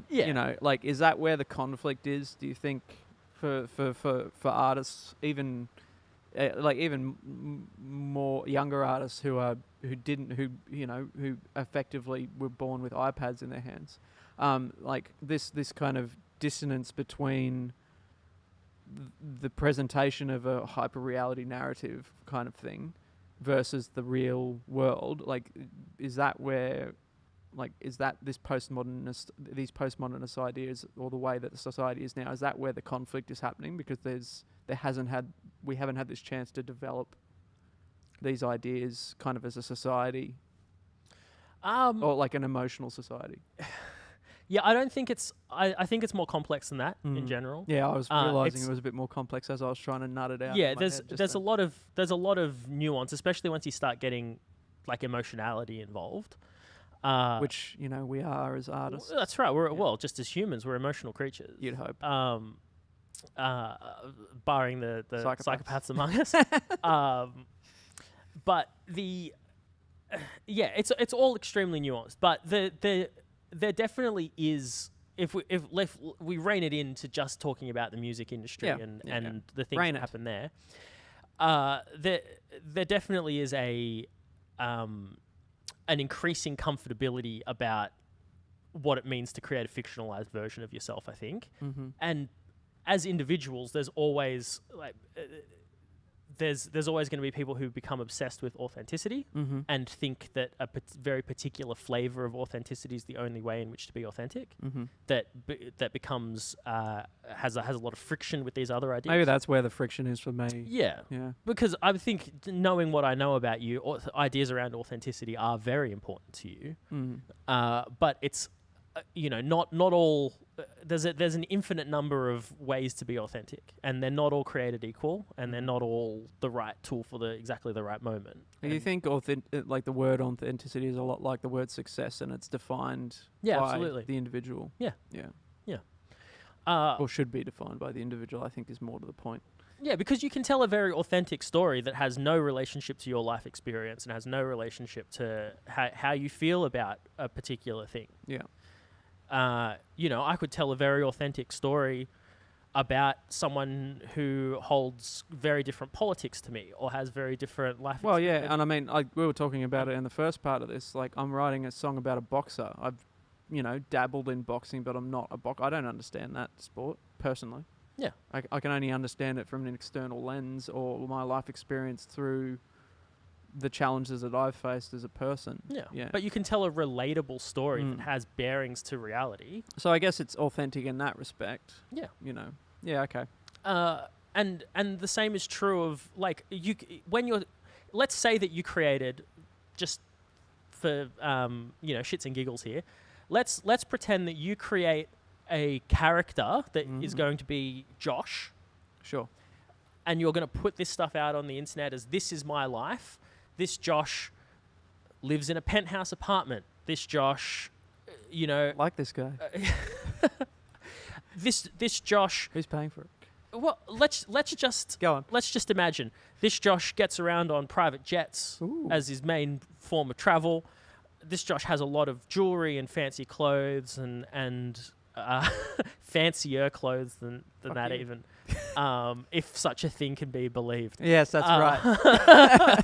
You know, like, is that where the conflict is, do you think, for artists, even more younger artists who effectively were born with iPads in their hands, like this kind of dissonance between the presentation of a hyper reality narrative kind of thing versus the real world? Like, is that where, like, is that these postmodernist ideas, or the way that the society is now, is that where the conflict is happening? Because we haven't had this chance to develop these ideas kind of as a society, or like an emotional society. Yeah, I don't think it's. I think it's more complex than that in general. Yeah, I was realizing it was a bit more complex as I was trying to nut it out. Yeah, there's a lot of nuance, especially once you start getting like emotionality involved. Which, you know, we are as artists. Well, that's right. Well, just as humans, we're emotional creatures. You'd hope. Barring the psychopaths among us. But it's all extremely nuanced. But there definitely is, if we rein it in to just talking about the music industry and the things that happen there, there definitely is an increasing comfortability about what it means to create a fictionalized version of yourself, I think. And as individuals, there's always there's always going to be people who become obsessed with authenticity and think that a very particular flavor of authenticity is the only way in which to be authentic. That becomes has a lot of friction with these other ideas. Maybe that's where the friction is for me. Yeah. Because I think knowing what I know about you, ideas around authenticity are very important to you. But it's not all. There's an infinite number of ways to be authentic, and they're not all created equal, and they're not all the right tool for exactly the right moment. Do you think like the word authenticity is a lot like the word success, and it's defined by absolutely. the individual? Yeah. Or should be defined by the individual, I think, is more to the point. Yeah, because you can tell a very authentic story that has no relationship to your life experience and has no relationship to how you feel about a particular thing. Yeah. I could tell a very authentic story about someone who holds very different politics to me or has very different life experience. Well, yeah, and I mean, we were talking about it in the first part of this. Like, I'm writing a song about a boxer. I've, dabbled in boxing, but I'm not a boxer. I don't understand that sport, personally. Yeah. I can only understand it from an external lens or my life experience through the challenges that I've faced as a person. Yeah. But you can tell a relatable story that has bearings to reality. So I guess it's authentic in that respect. Yeah. Yeah, okay. And the same is true of, like, let's say that you created, just for shits and giggles here, let's pretend that you create a character that is going to be Josh. Sure. And you're going to put this stuff out on the internet as, this is my life. This Josh lives in a penthouse apartment. This Josh, like this guy. This Josh. Who's paying for it? Well, let's just go on. Let's just imagine this Josh gets around on private jets as his main form of travel. This Josh has a lot of jewelry and fancy clothes and fancier clothes than that even. If such a thing can be believed. Yes, that's right.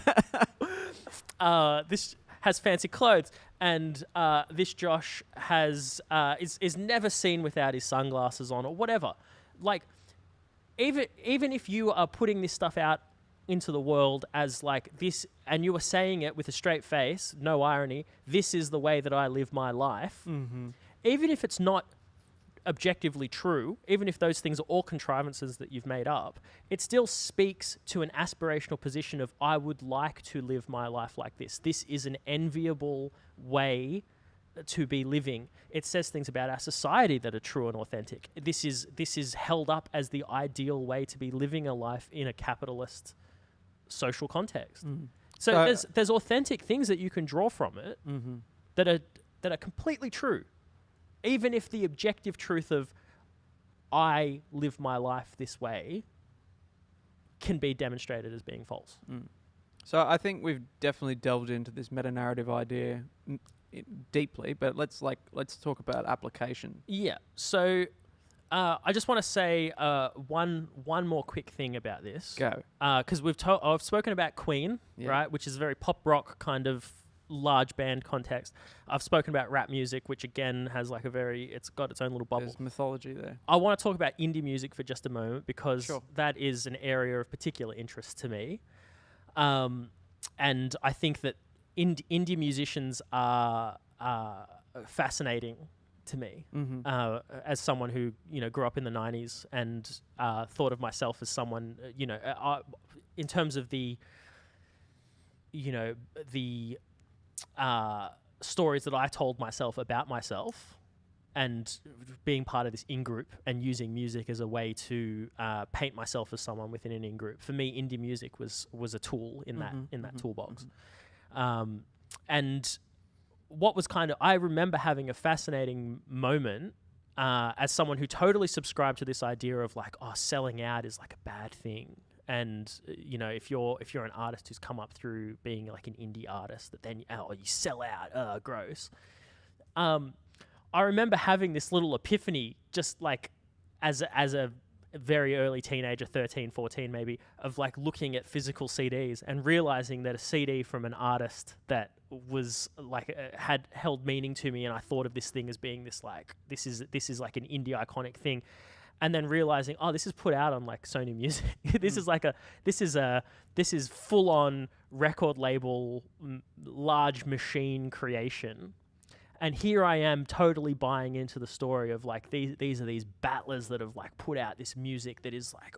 This has fancy clothes, and this Josh is never seen without his sunglasses on or whatever. Like, even if you are putting this stuff out into the world as like this, and you were saying it with a straight face, no irony, this is the way that I live my life, even if it's not objectively true, even if those things are all contrivances that you've made up, it still speaks to an aspirational position of, I would like to live my life like this. This is an enviable way to be living. It says things about our society that are true and authentic. This is held up as the ideal way to be living a life in a capitalist social context. So there's authentic things that you can draw from it that are completely true, even if the objective truth of I live my life this way can be demonstrated as being false. So I think we've definitely delved into this meta-narrative idea deeply, but let's talk about application. Yeah. So I just want to say one more quick thing about this. Go. Because I've spoken about Queen, right, which is a very pop rock kind of large band context. I've spoken about rap music, which again has like it's got its own little bubble. There's mythology there. I want to talk about indie music for just a moment because that is an area of particular interest to me. And I think that indie musicians are fascinating to me as someone who grew up in the 90s and thought of myself as someone in terms of the stories that I told myself about myself and being part of this in-group and using music as a way to paint myself as someone within an in-group. For me, indie music was a tool in that toolbox. And what was I remember having a fascinating moment as someone who totally subscribed to this idea of like, selling out is like a bad thing. And if you're an artist who's come up through being like an indie artist, that then you sell out, gross. I remember having this little epiphany, just like as a very early teenager, 13, 14 maybe, of like looking at physical CDs and realizing that a CD from an artist that was like had held meaning to me, and I thought of this thing as being this is like an indie iconic thing. And then realizing, this is put out on like Sony Music. This is full on record label, large machine creation. And here I am totally buying into the story of like these are these battlers that have like put out this music that is like,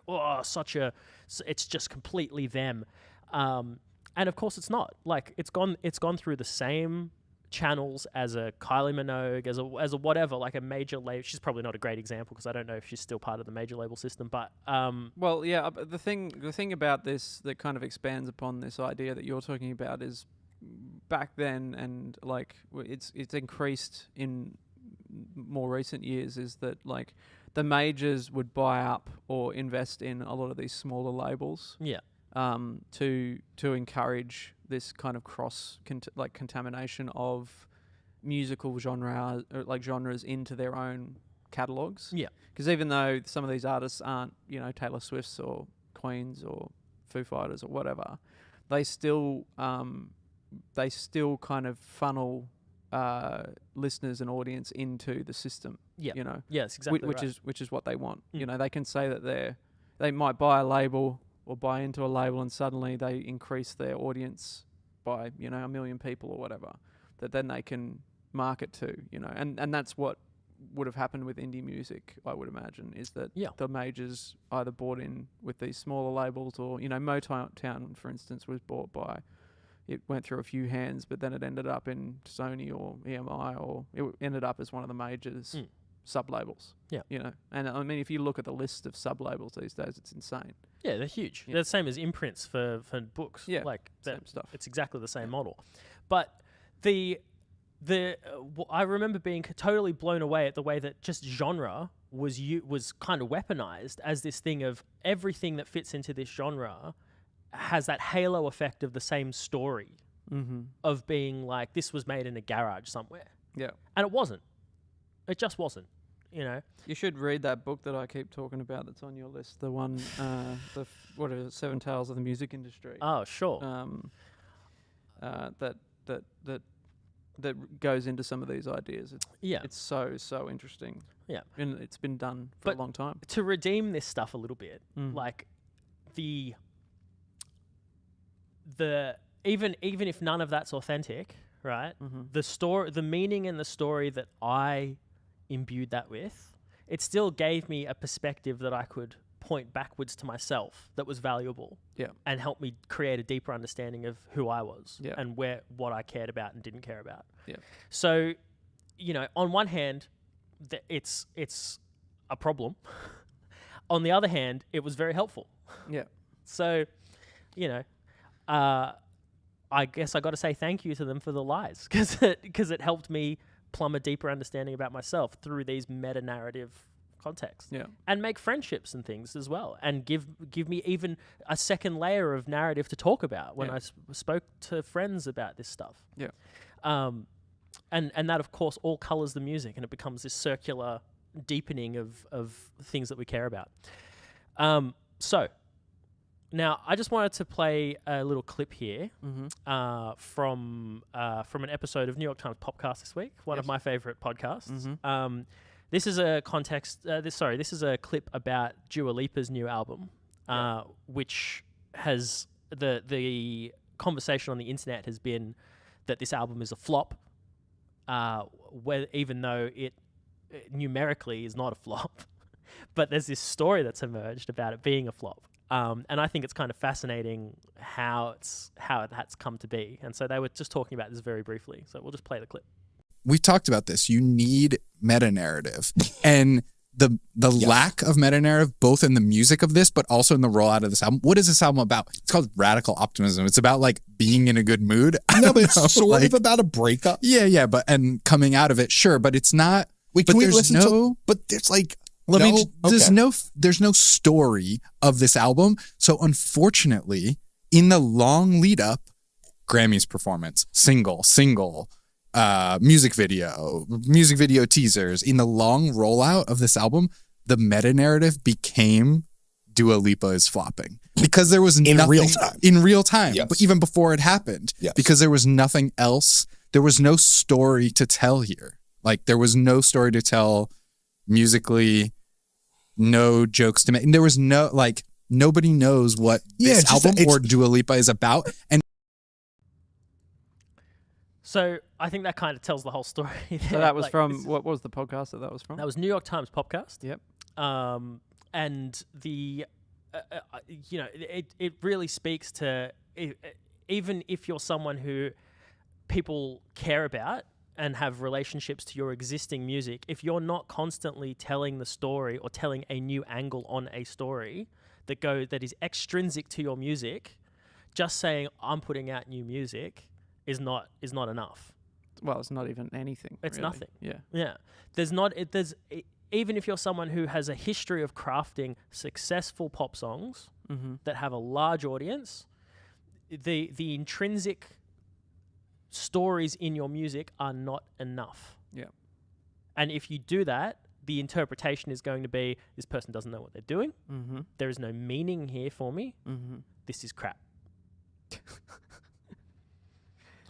it's just completely them. And of course it's not. Like it's gone through the same channels as a Kylie Minogue, as a whatever, like a major label. She's probably not a great example because I don't know if she's still part of the major label system, but the thing about this that kind of expands upon this idea that you're talking about is back then, and like it's increased in more recent years, is that like the majors would buy up or invest in a lot of these smaller labels to encourage this kind of contamination of musical genres into their own catalogs. Yeah. Because even though some of these artists aren't, Taylor Swift's or Queen's or Foo Fighters or whatever, they still kind of funnel listeners and audience into the system. Yeah. Yes, exactly. Which is what they want. They can say that they might buy a label or buy into a label, and suddenly they increase their audience by 1 million people or whatever, that then they can market to, and that's what would have happened with indie music, I would imagine, is that the majors either bought in with these smaller labels, or Motown, for instance, was bought by, it went through a few hands, but then it ended up in Sony or EMI, or it ended up as one of the majors sub-labels. And I mean, if you look at the list of sub-labels these days, it's insane. Yeah, they're huge. They're the same as imprints for books. Yeah, like same stuff. It's exactly the same model. But I remember being totally blown away at the way that just genre was kind of weaponized as this thing of everything that fits into this genre has that halo effect of the same story of being like, this was made in a garage somewhere. Yeah. And it wasn't. It just wasn't. You should read that book that I keep talking about that's on your list. The one, what is it, Seven Tales of the Music Industry. Oh, sure. That goes into some of these ideas. It's so interesting. Yeah. And it's been done for a long time. To redeem this stuff a little bit, like even if none of that's authentic, right? The meaning and the story that I imbued that with, it still gave me a perspective that I could point backwards to myself that was valuable. Yeah. And help me create a deeper understanding of who I was. Yeah. And what I cared about and didn't care about. Yeah. So, on one hand, it's a problem. On the other hand, it was very helpful. Yeah. So, I guess I got to say thank you to them for the lies, because it helped me plumb a deeper understanding about myself through these meta-narrative contexts. Yeah. And make friendships and things as well, and give me even a second layer of narrative to talk about when I spoke to friends about this stuff. Yeah. And that, of course, all colors the music, and it becomes this circular deepening of things that we care about. So now I just wanted to play a little clip here from an episode of New York Times Popcast this week, one of my favorite podcasts. This is a this is a clip about Dua Lipa's new album, which has the conversation on the internet has been that this album is a flop, even though it numerically is not a flop. But there's this story that's emerged about it being a flop. And I think it's kind of fascinating how that's come to be. And so they were just talking about this very briefly. So we'll just play the clip. We've talked about this. You need meta-narrative. And the lack of meta-narrative, both in the music of this, but also in the rollout of this album. What is this album about? It's called Radical Optimism. It's about like being in a good mood. No, but it's sort of about a breakup. Yeah, and coming out of it, sure, but it's not. Wait, can we listen to? But there's like, there's no story of this album. So unfortunately, in the long lead up, Grammys performance, single, music video teasers, in the long rollout of this album, the meta narrative became Dua Lipa is flopping because there was nothing in real time, yes. But even before it happened, yes. Because there was nothing else. There was no story to tell here. Like there was no story to tell musically, no jokes to make. And there was nobody knows what this album or Dua Lipa is about. And so I think that kind of tells the whole story. So that was from, what was the podcast that was from? That was New York Times Popcast. Yep. And the, it really speaks to, even if you're someone who people care about and have relationships to your existing music, if you're not constantly telling the story or telling a new angle on a story that is extrinsic to your music, just saying I'm putting out new music is not enough. Well, it's not even anything. It's really. nothing. Yeah. Even if you're someone who has a history of crafting successful pop songs that have a large audience, the intrinsic stories in your music are not enough. Yeah. And if you do that, the interpretation is going to be, this person doesn't know what they're doing. There is no meaning here for me. This is crap.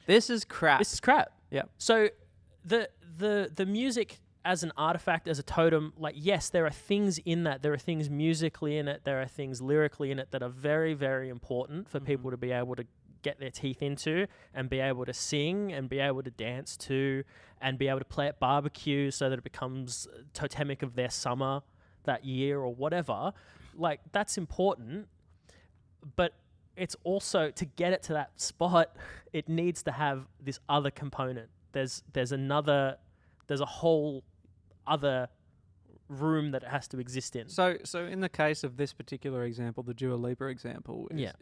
This is crap. This is crap. Yeah. So the music as an artifact, as a totem, like, yes, there are things in that. There are things musically in it. There are things lyrically in it that are very, very important for people to be able to get their teeth into and be able to sing and be able to dance to and be able to play at barbecue so that it becomes totemic of their summer that year or whatever. Like, that's important. But it's also, to get it to that spot, it needs to have this other component. There's a whole other room that it has to exist in. So in the case of this particular example, the Dua Lipa example, is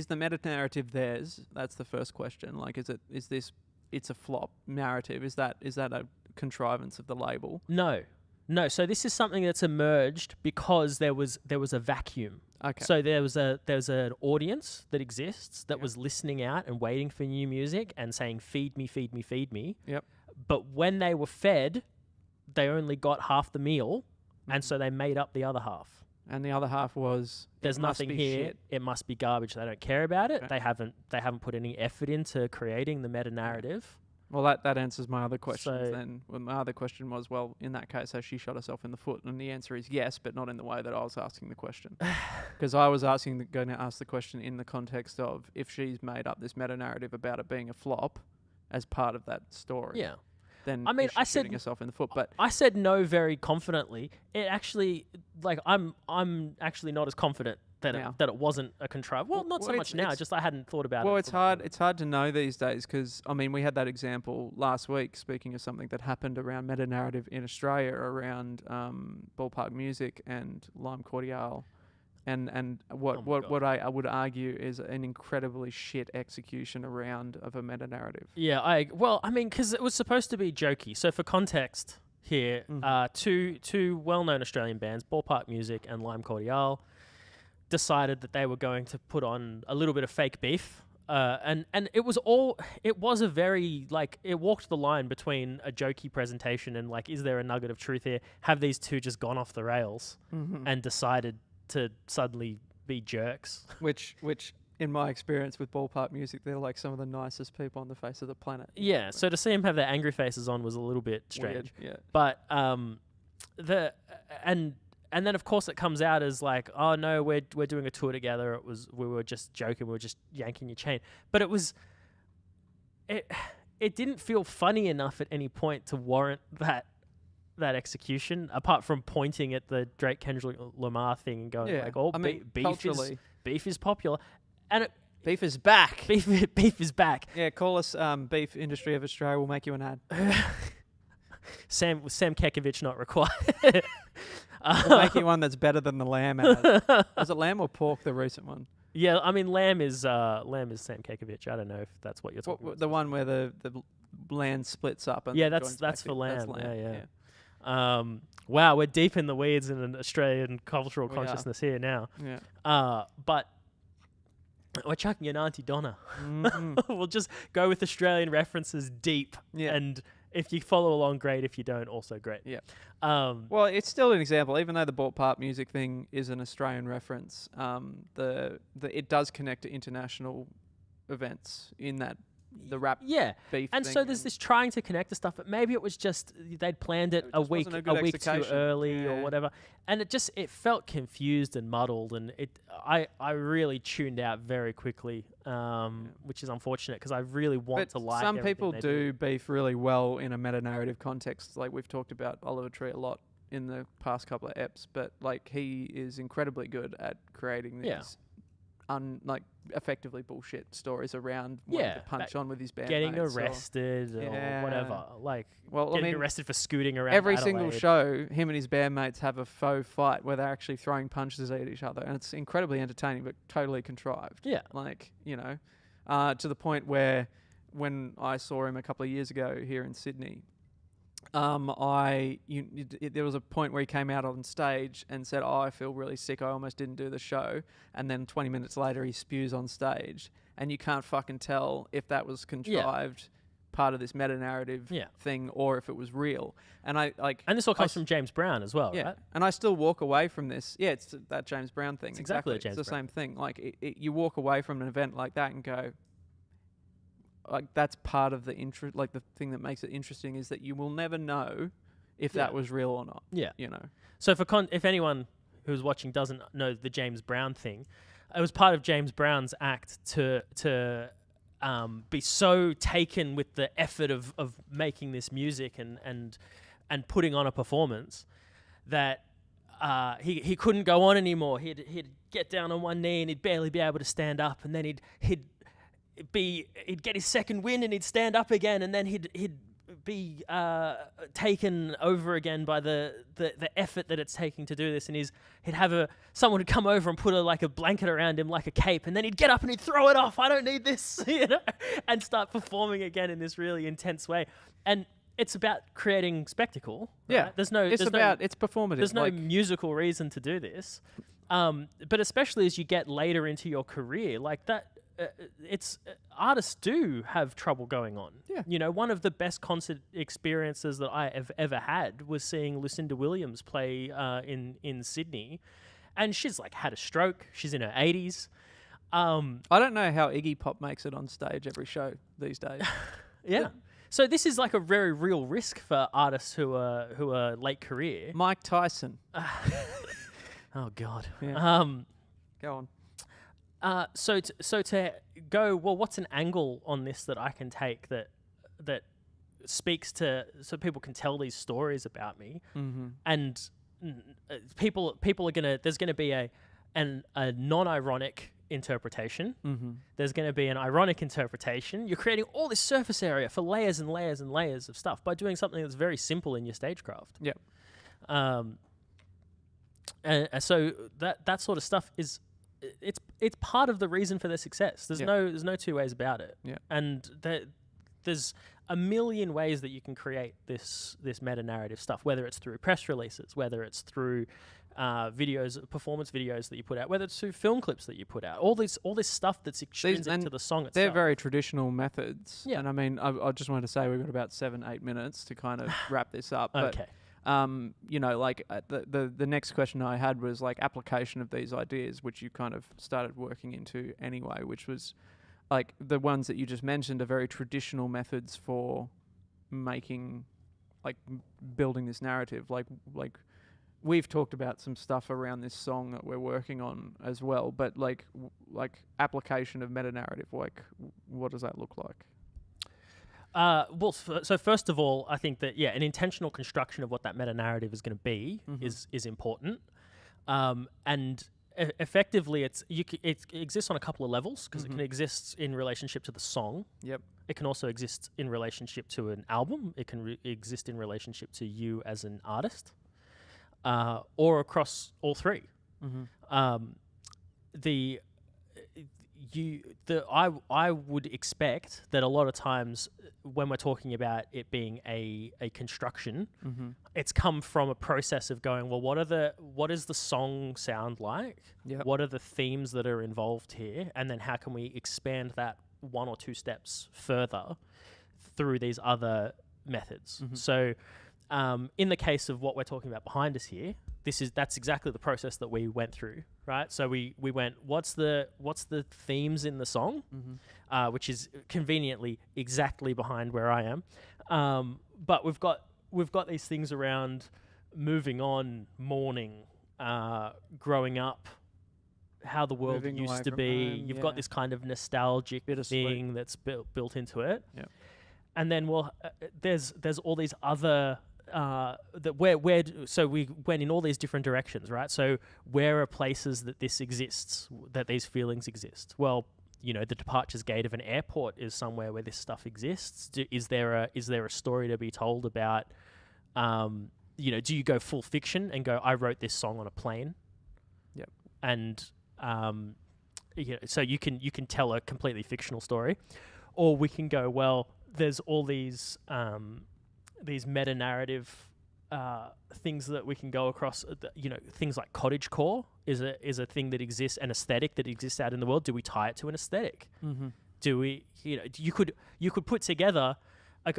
the meta narrative theirs? That's the first question. Like, it's a flop narrative? Is that a contrivance of the label? No. So this is something that's emerged because there was a vacuum. Okay. So there's an audience that exists that was listening out and waiting for new music and saying, feed me, feed me, feed me. Yep. But when they were fed, they only got half the meal, and so they made up the other half. And the other half was, there's nothing here. Shit. It must be garbage. They don't care about it. Okay. They haven't put any effort into creating the meta narrative. Well, that answers my other question. So- Then well, my other question was, well, in that case, has she shot herself in the foot? And the answer is yes, but not in the way that I was asking the question. Because I was going to ask the question in the context of if she's made up this meta narrative about it being a flop as part of that story. Yeah. Then I mean, is she I said- shooting herself in the foot, but I said no very confidently. It actually, like, I'm actually not as confident that Now. that it wasn't a contrived. Well, not so Well, much it's- now. it's- Just I hadn't thought about it. well, it's from- hard. It's hard to know these days because I mean, we had that example last week. Speaking of something that happened around meta narrative in Australia around ballpark music and Lime Cordiale, and what Oh my what God. I would argue is an incredibly shit execution around of a meta narrative. Yeah, I mean, because it was supposed to be jokey. So for context here, two well-known Australian bands, Ballpark Music and Lime Cordiale, decided that they were going to put on a little bit of fake beef. And it was a very, like, it walked the line between a jokey presentation and, like, is there a nugget of truth here? Have these two just gone off the rails and decided to suddenly be jerks? Which in my experience with ballpark music, they're like some of the nicest people on the face of the planet. Yeah, so to see them have their angry faces on was a little bit strange. Weird, yeah. But and then of course it comes out as like, oh no, we're doing a tour together. We were just joking, we were just yanking your chain. But it didn't feel funny enough at any point to warrant that execution, apart from pointing at the Drake Kendrick Lamar thing and going like, oh, I mean, beef is popular, and beef is back. beef is back. Yeah, call us Beef Industry of Australia. We'll make you an ad. Sam Kekovich not required. We'll make you one that's better than the lamb ad. Was it lamb or pork, the recent one? Yeah, I mean, lamb is Sam Kekovich. I don't know if that's what you're talking about. The one where the land splits up. And Yeah, then that's joins back for in. lamb. That's Yeah. Wow, we're deep in the weeds in an Australian cultural We are. consciousness here now. Yeah. But we're chucking in Auntie Donna. Mhm. We'll just go with Australian references deep. Yeah. And if you follow along, great. If you don't, also great. Yeah. Well, it's still an example, even though the ballpark music thing is an Australian reference. It does connect to international events in that the rap yeah. beef. And thing so there's this trying to connect the stuff, but maybe it was just they'd planned it It a just week wasn't a good week too execution. early or Yeah. whatever, and it felt confused and muddled, and I really tuned out very quickly, which is unfortunate because I really want But to like. some everything people they do beef really well in a meta narrative context. Like we've talked about Oliver Tree a lot in the past couple of eps, but like he is incredibly good at creating these Yeah. effectively bullshit stories around wanting Yeah, to punch on with his band. getting arrested or Yeah. whatever, like Well, I getting mean, arrested for scooting around. every single Adelaide. show, him and his bandmates have a faux fight where they're actually throwing punches at each other, and it's incredibly entertaining but totally contrived. Yeah. Like, to the point where when I saw him a couple of years ago here in Sydney, there was a point where he came out on stage and said, "Oh, I feel really sick. I almost didn't do the show." And then 20 minutes later, he spews on stage, and you can't fucking tell if that was contrived, part of this meta narrative thing, or if it was real. And And this all comes from James Brown as well, right? And I still walk away from this. Yeah, it's that James Brown thing. It's exactly a James It's the Brown. same thing. Like you walk away from an event like that and go, like that's part of the interest. Like the thing that makes it interesting is that you will never know if that was real or not. Yeah. So if anyone who's watching doesn't know the James Brown thing, it was part of James Brown's act to be so taken with the effort of making this music and putting on a performance that he couldn't go on anymore. He'd get down on one knee and he'd barely be able to stand up, and then he'd get his second wind and he'd stand up again, and then he'd be taken over again by the effort that it's taking to do this, and he'd have someone would come over and put a blanket around him like a cape, and then he'd get up and he'd throw it off. I don't need this, and start performing again in this really intense way. And it's about creating spectacle. Right? yeah, it's performative. There's no musical reason to do this, but especially as you get later into your career, like that. Artists do have trouble going on. Yeah. One of the best concert experiences that I have ever had was seeing Lucinda Williams play in Sydney, and she's had a stroke. She's in her 80s. I don't know how Iggy Pop makes it on stage every show these days. Yeah. So this is like a very real risk for artists who are late career. Mike Tyson. Oh God. Yeah. Go on. So to go, well, what's an angle on this that I can take that speaks to, so people can tell these stories about me, and people are gonna, there's gonna be a non-ironic interpretation. There's going to be an ironic interpretation. You're creating all this surface area for layers and layers and layers of stuff by doing something that's very simple in your stagecraft. Yep. And so that sort of stuff is, it's part of the reason for their success. There's no two ways about it. Yeah. And there's a million ways that you can create this meta narrative stuff, whether it's through press releases, whether it's through videos, performance videos that you put out, whether it's through film clips that you put out, all this stuff that's extrinsic to the song itself. They're very traditional methods. Yeah. And I mean, I just wanted to say we've got about 7-8 minutes to kind of wrap this up. But, Okay. you know, like the next question I had was like application of these ideas, which you kind of started working into anyway, which was like the ones that you just mentioned are very traditional methods for making, like building this narrative. Like we've talked about some stuff around this song that we're working on as well, but like application of meta narrative, like what does that look like? So first of all, I think that an intentional construction of what that meta narrative is going to be is important, and effectively it exists on a couple of levels, because it can exist in relationship to the song. Yep. It can also exist in relationship to an album. It can exist in relationship to you as an artist. Or across all three. I would expect that a lot of times when we're talking about it being a construction, it's come from a process of going, well, what does the song sound like? Yep. What are the themes that are involved here? And then how can we expand that one or two steps further through these other methods? So in the case of what we're talking about behind us here, that's exactly the process that we went through, right? So we went, what's the themes in the song, which is conveniently exactly behind where I am. But we've got these things around moving on, mourning, growing up, how the world Moving used away to from be. home, You've got this kind of nostalgic thing that's built into it. Yep. And then there's all these other so we went in all these different directions, right? So where are places that this exists, that these feelings exist? Well, you know, the departures gate of an airport is somewhere where this stuff exists. Is there a story to be told about? You know, do you go full fiction and go, I wrote this song on a plane? Yep. And so you can tell a completely fictional story, or we can go, well, there's all these meta narrative things that we can go across. You know, things like cottagecore is a thing that exists, an aesthetic that exists out in the world. Do we tie it to an aesthetic? Do we? You know, you could put together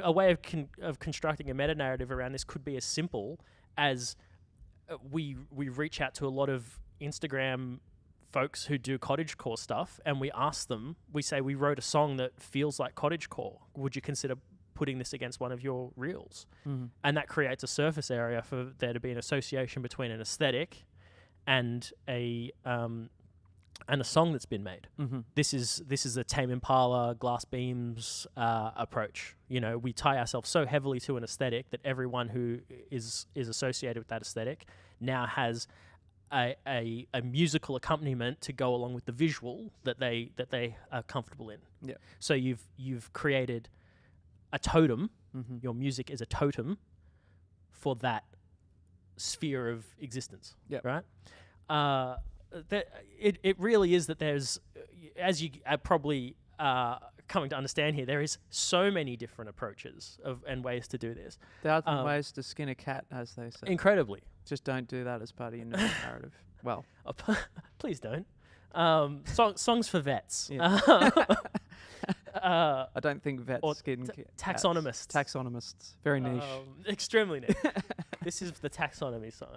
a way of constructing a meta narrative around this. Could be as simple as we reach out to a lot of Instagram folks who do cottagecore stuff, and we ask them. We say, we wrote a song that feels like cottagecore. Would you consider putting this against one of your reels? And that creates a surface area for there to be an association between an aesthetic and a song that's been made. This is a Tame Impala, Glass Beams approach. You know, we tie ourselves so heavily to an aesthetic that everyone who is associated with that aesthetic now has a musical accompaniment to go along with the visual that they are comfortable in. Yeah. So you've created a totem. Your music is a totem for that sphere of existence. Yeah. Right. It really is that there's, as you are probably coming to understand here, there is so many different approaches and ways to do this. 1,000 ways to skin a cat, as they say. Incredibly. Just don't do that as part of your narrative. Well, please don't. Songs for vets. Yeah. I don't think vets skin cats. Taxonomists. Very niche. Extremely niche. This is the taxonomy song.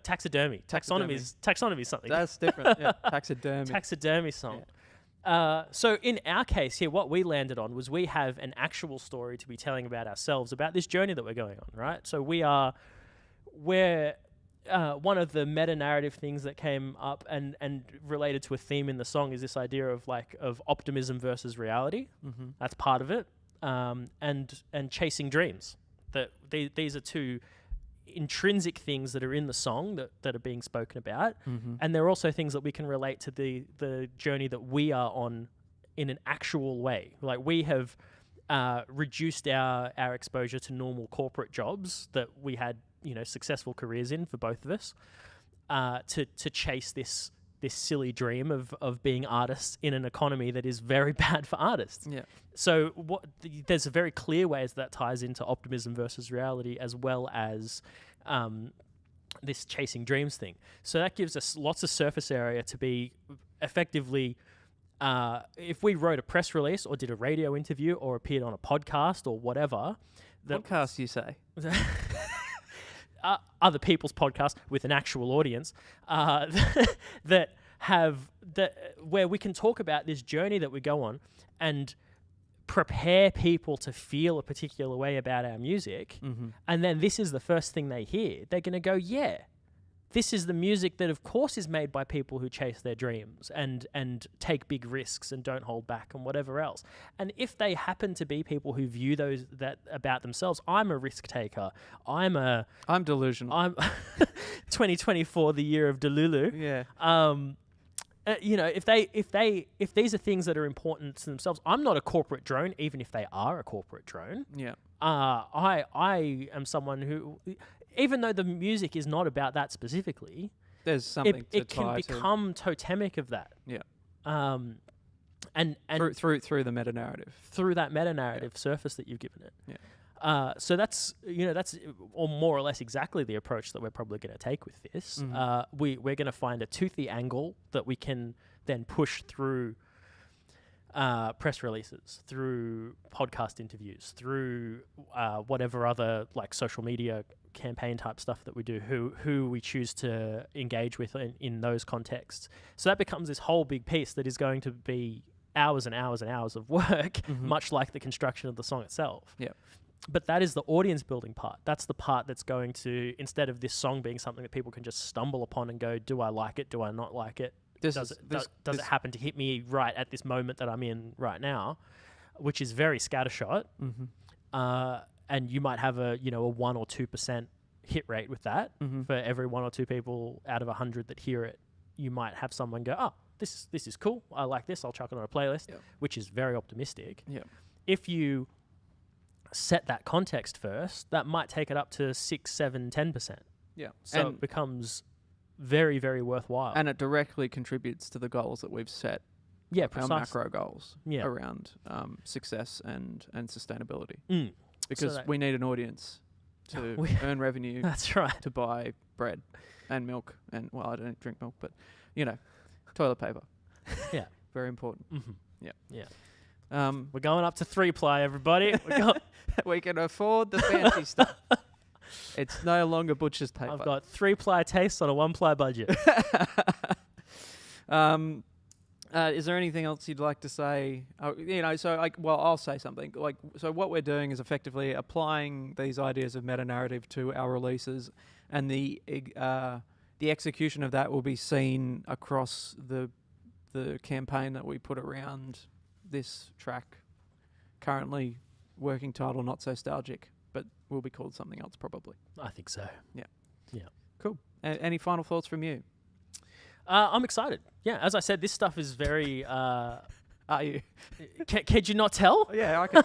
Taxidermy. Taxonomy is something. That's different. Yeah. Taxidermy. Taxidermy song. So in our case here, what we landed on was we have an actual story to be telling about ourselves, about this journey that we're going on, right? So we're one of the meta-narrative things that came up and related to a theme in the song is this idea of optimism versus reality. Mm-hmm. That's part of it. And chasing dreams. That these are two intrinsic things that are in the song that are being spoken about, and they're also things that we can relate to the journey that we are on in an actual way. Like we have reduced our exposure to normal corporate jobs that we had, successful careers in for both of us, to chase this silly dream of being artists in an economy that is very bad for artists. Yeah. So there's a very clear ways that ties into optimism versus reality, as well as this chasing dreams thing. So that gives us lots of surface area to be effectively, if we wrote a press release or did a radio interview or appeared on a podcast or whatever. Podcast, you say? Other people's podcasts with an actual audience where we can talk about this journey that we go on and prepare people to feel a particular way about our music. And then this is the first thing they hear. They're going to go, yeah, this is the music that of course is made by people who chase their dreams and take big risks and don't hold back and whatever else. And if they happen to be people who view that about themselves, I'm a risk taker. I'm delusional. I'm 2024, the year of Delulu. Yeah. If these are things that are important to themselves, I'm not a corporate drone, even if they are a corporate drone. Yeah. I am someone who, even though the music is not about that specifically, there's something it can become totemic of that. Yeah. And through the meta narrative. Through that meta narrative surface that you've given it. Yeah. So that's or more or less exactly the approach that we're probably going to take with this. We're going to find a toothy angle that we can then push through press releases, through podcast interviews, through whatever other social media campaign type stuff that we do, who we choose to engage with in those contexts. So that becomes this whole big piece that is going to be hours and hours and hours of work, much like the construction of the song itself. Yeah. But that is the audience building part. That's the part that's going to, instead of this song being something that people can just stumble upon and go, do I like it? Do I not like it? Does it happen to hit me right at this moment that I'm in right now, which is very scattershot. And you might have a 1 or 2% hit rate with that. For every 1 or 2 people out of 100 that hear it, you might have someone go, oh, this is cool. I like this. I'll chuck it on a playlist, which is very optimistic. Yeah. If you set that context first, that might take it up to 6, 7, 10%. Yeah. So it becomes very, very worthwhile. And it directly contributes to the goals that we've set. Yeah, our precisely. macro goals around success and sustainability. Because we need an audience to earn revenue. That's right. To buy bread and milk and, well, I don't drink milk, but, toilet paper. Yeah. Very important. Yeah. Yeah. We're going up to 3-ply, everybody. We can afford the fancy stuff. It's no longer butcher's paper. I've got 3-ply tastes on a 1-ply budget. Is there anything else you'd like to say? I'll say something. So what we're doing is effectively applying these ideas of meta-narrative to our releases, and the execution of that will be seen across the campaign that we put around this track. Currently working title Not So Nostalgic, but will be called something else probably. I think so. Yeah. Yeah. Cool. Any final thoughts from you? I'm excited. Yeah, as I said, this stuff is very... Are you? Could you not tell? Yeah, I can.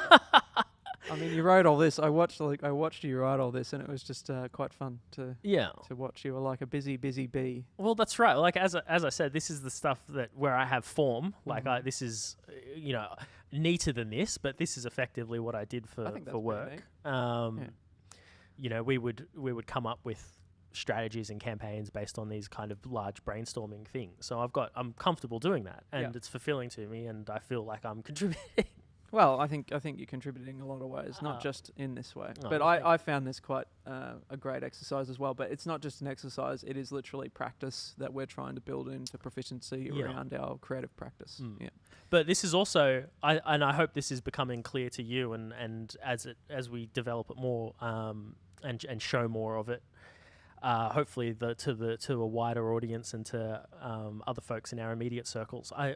I mean, you wrote all this. I watched you write all this, and it was just quite fun to watch. You were like a busy bee. Well, that's right. Like as I said, this is the stuff where I have form. Like this is neater than this, but this is effectively what I did for work. We would come up with strategies and campaigns based on these kind of large brainstorming things. So I'm comfortable doing that, and it's fulfilling to me, and I feel like I'm contributing. Well, I think you're contributing in a lot of ways, not just in this way. Oh, But thank I found this quite a great exercise as well. But it's not just an exercise; it is literally practice that we're trying to build into proficiency Yeah. around our creative practice. Yeah. But this is also, I hope this is becoming clear to you, and as we develop it more, and show more of it, hopefully to a wider audience and to other folks in our immediate circles. I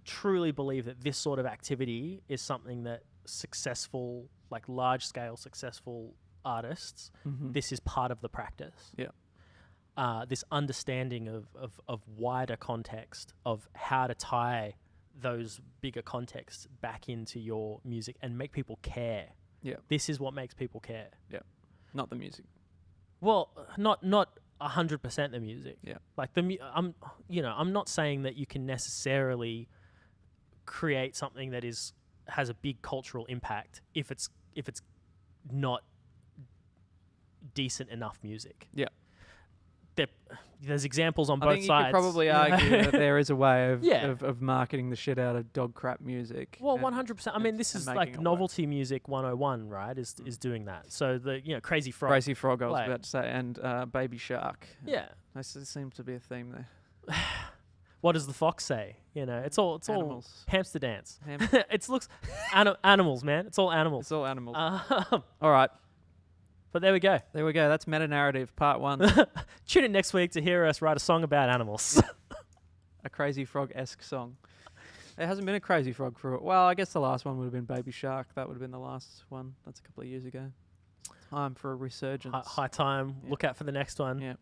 truly believe that this sort of activity is something that successful, like large scale successful artists, this is part of the practice. Yeah. This understanding of wider context, of how to tie those bigger contexts back into your music and make people care. Yeah. This is what makes people care. Yeah. Not the music. Well, not 100% the music. Yeah. Like I'm not saying that you can necessarily create something that has a big cultural impact if it's not decent enough music. Yeah. There's examples on I both think you sides. could probably argue that there is a way of, Yeah. of marketing the shit out of dog crap music. Well, and- 100%. I mean, this and is making like it work. novelty music 101, right? Is doing that. So Crazy Frog. Crazy Frog, I was Like- about to say, and Baby Shark. Yeah. There seems to be a theme there. What does the fox say? It's all Animals. hamster dance. Ham- It looks animals, man. It's all animals. It's all animals. Um, All right. but there we go. There we go. That's meta narrative part 1. Tune in next week to hear us write a song about animals. A Crazy Frog-esque song. There hasn't been a Crazy Frog for well, I guess the last one would have been Baby Shark. That would have been the last one. That's a couple of years ago. Time for a resurgence. High time. Yeah. Look out for the next one. Yeah.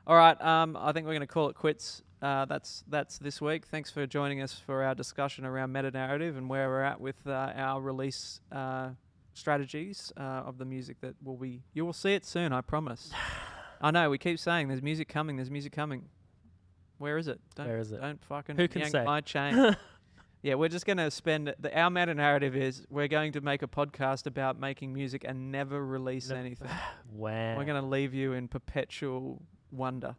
All right. I think we're going to call it quits. That's this week. Thanks for joining us for our discussion around meta narrative and where we're at with our release strategies of the music that you will see it soon. I promise. I know we keep saying there's music coming. There's music coming. Where is it? Where is it? Don't fucking Who can yank say? my chain. Yeah, we're just going to our meta narrative is we're going to make a podcast about making music and never release anything. Wow. We're going to leave you in perpetual wonder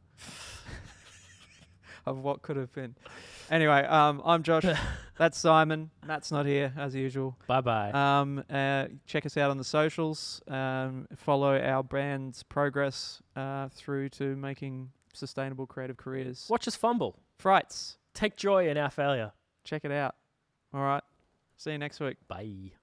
of what could have been. Anyway, I'm Josh. That's Simon. Matt's not here as usual. Bye-bye. Check us out on the socials. Follow our brand's progress through to making sustainable creative careers. Watch us fumble. Frights. Take joy in our failure. Check it out. All right. See you next week. Bye.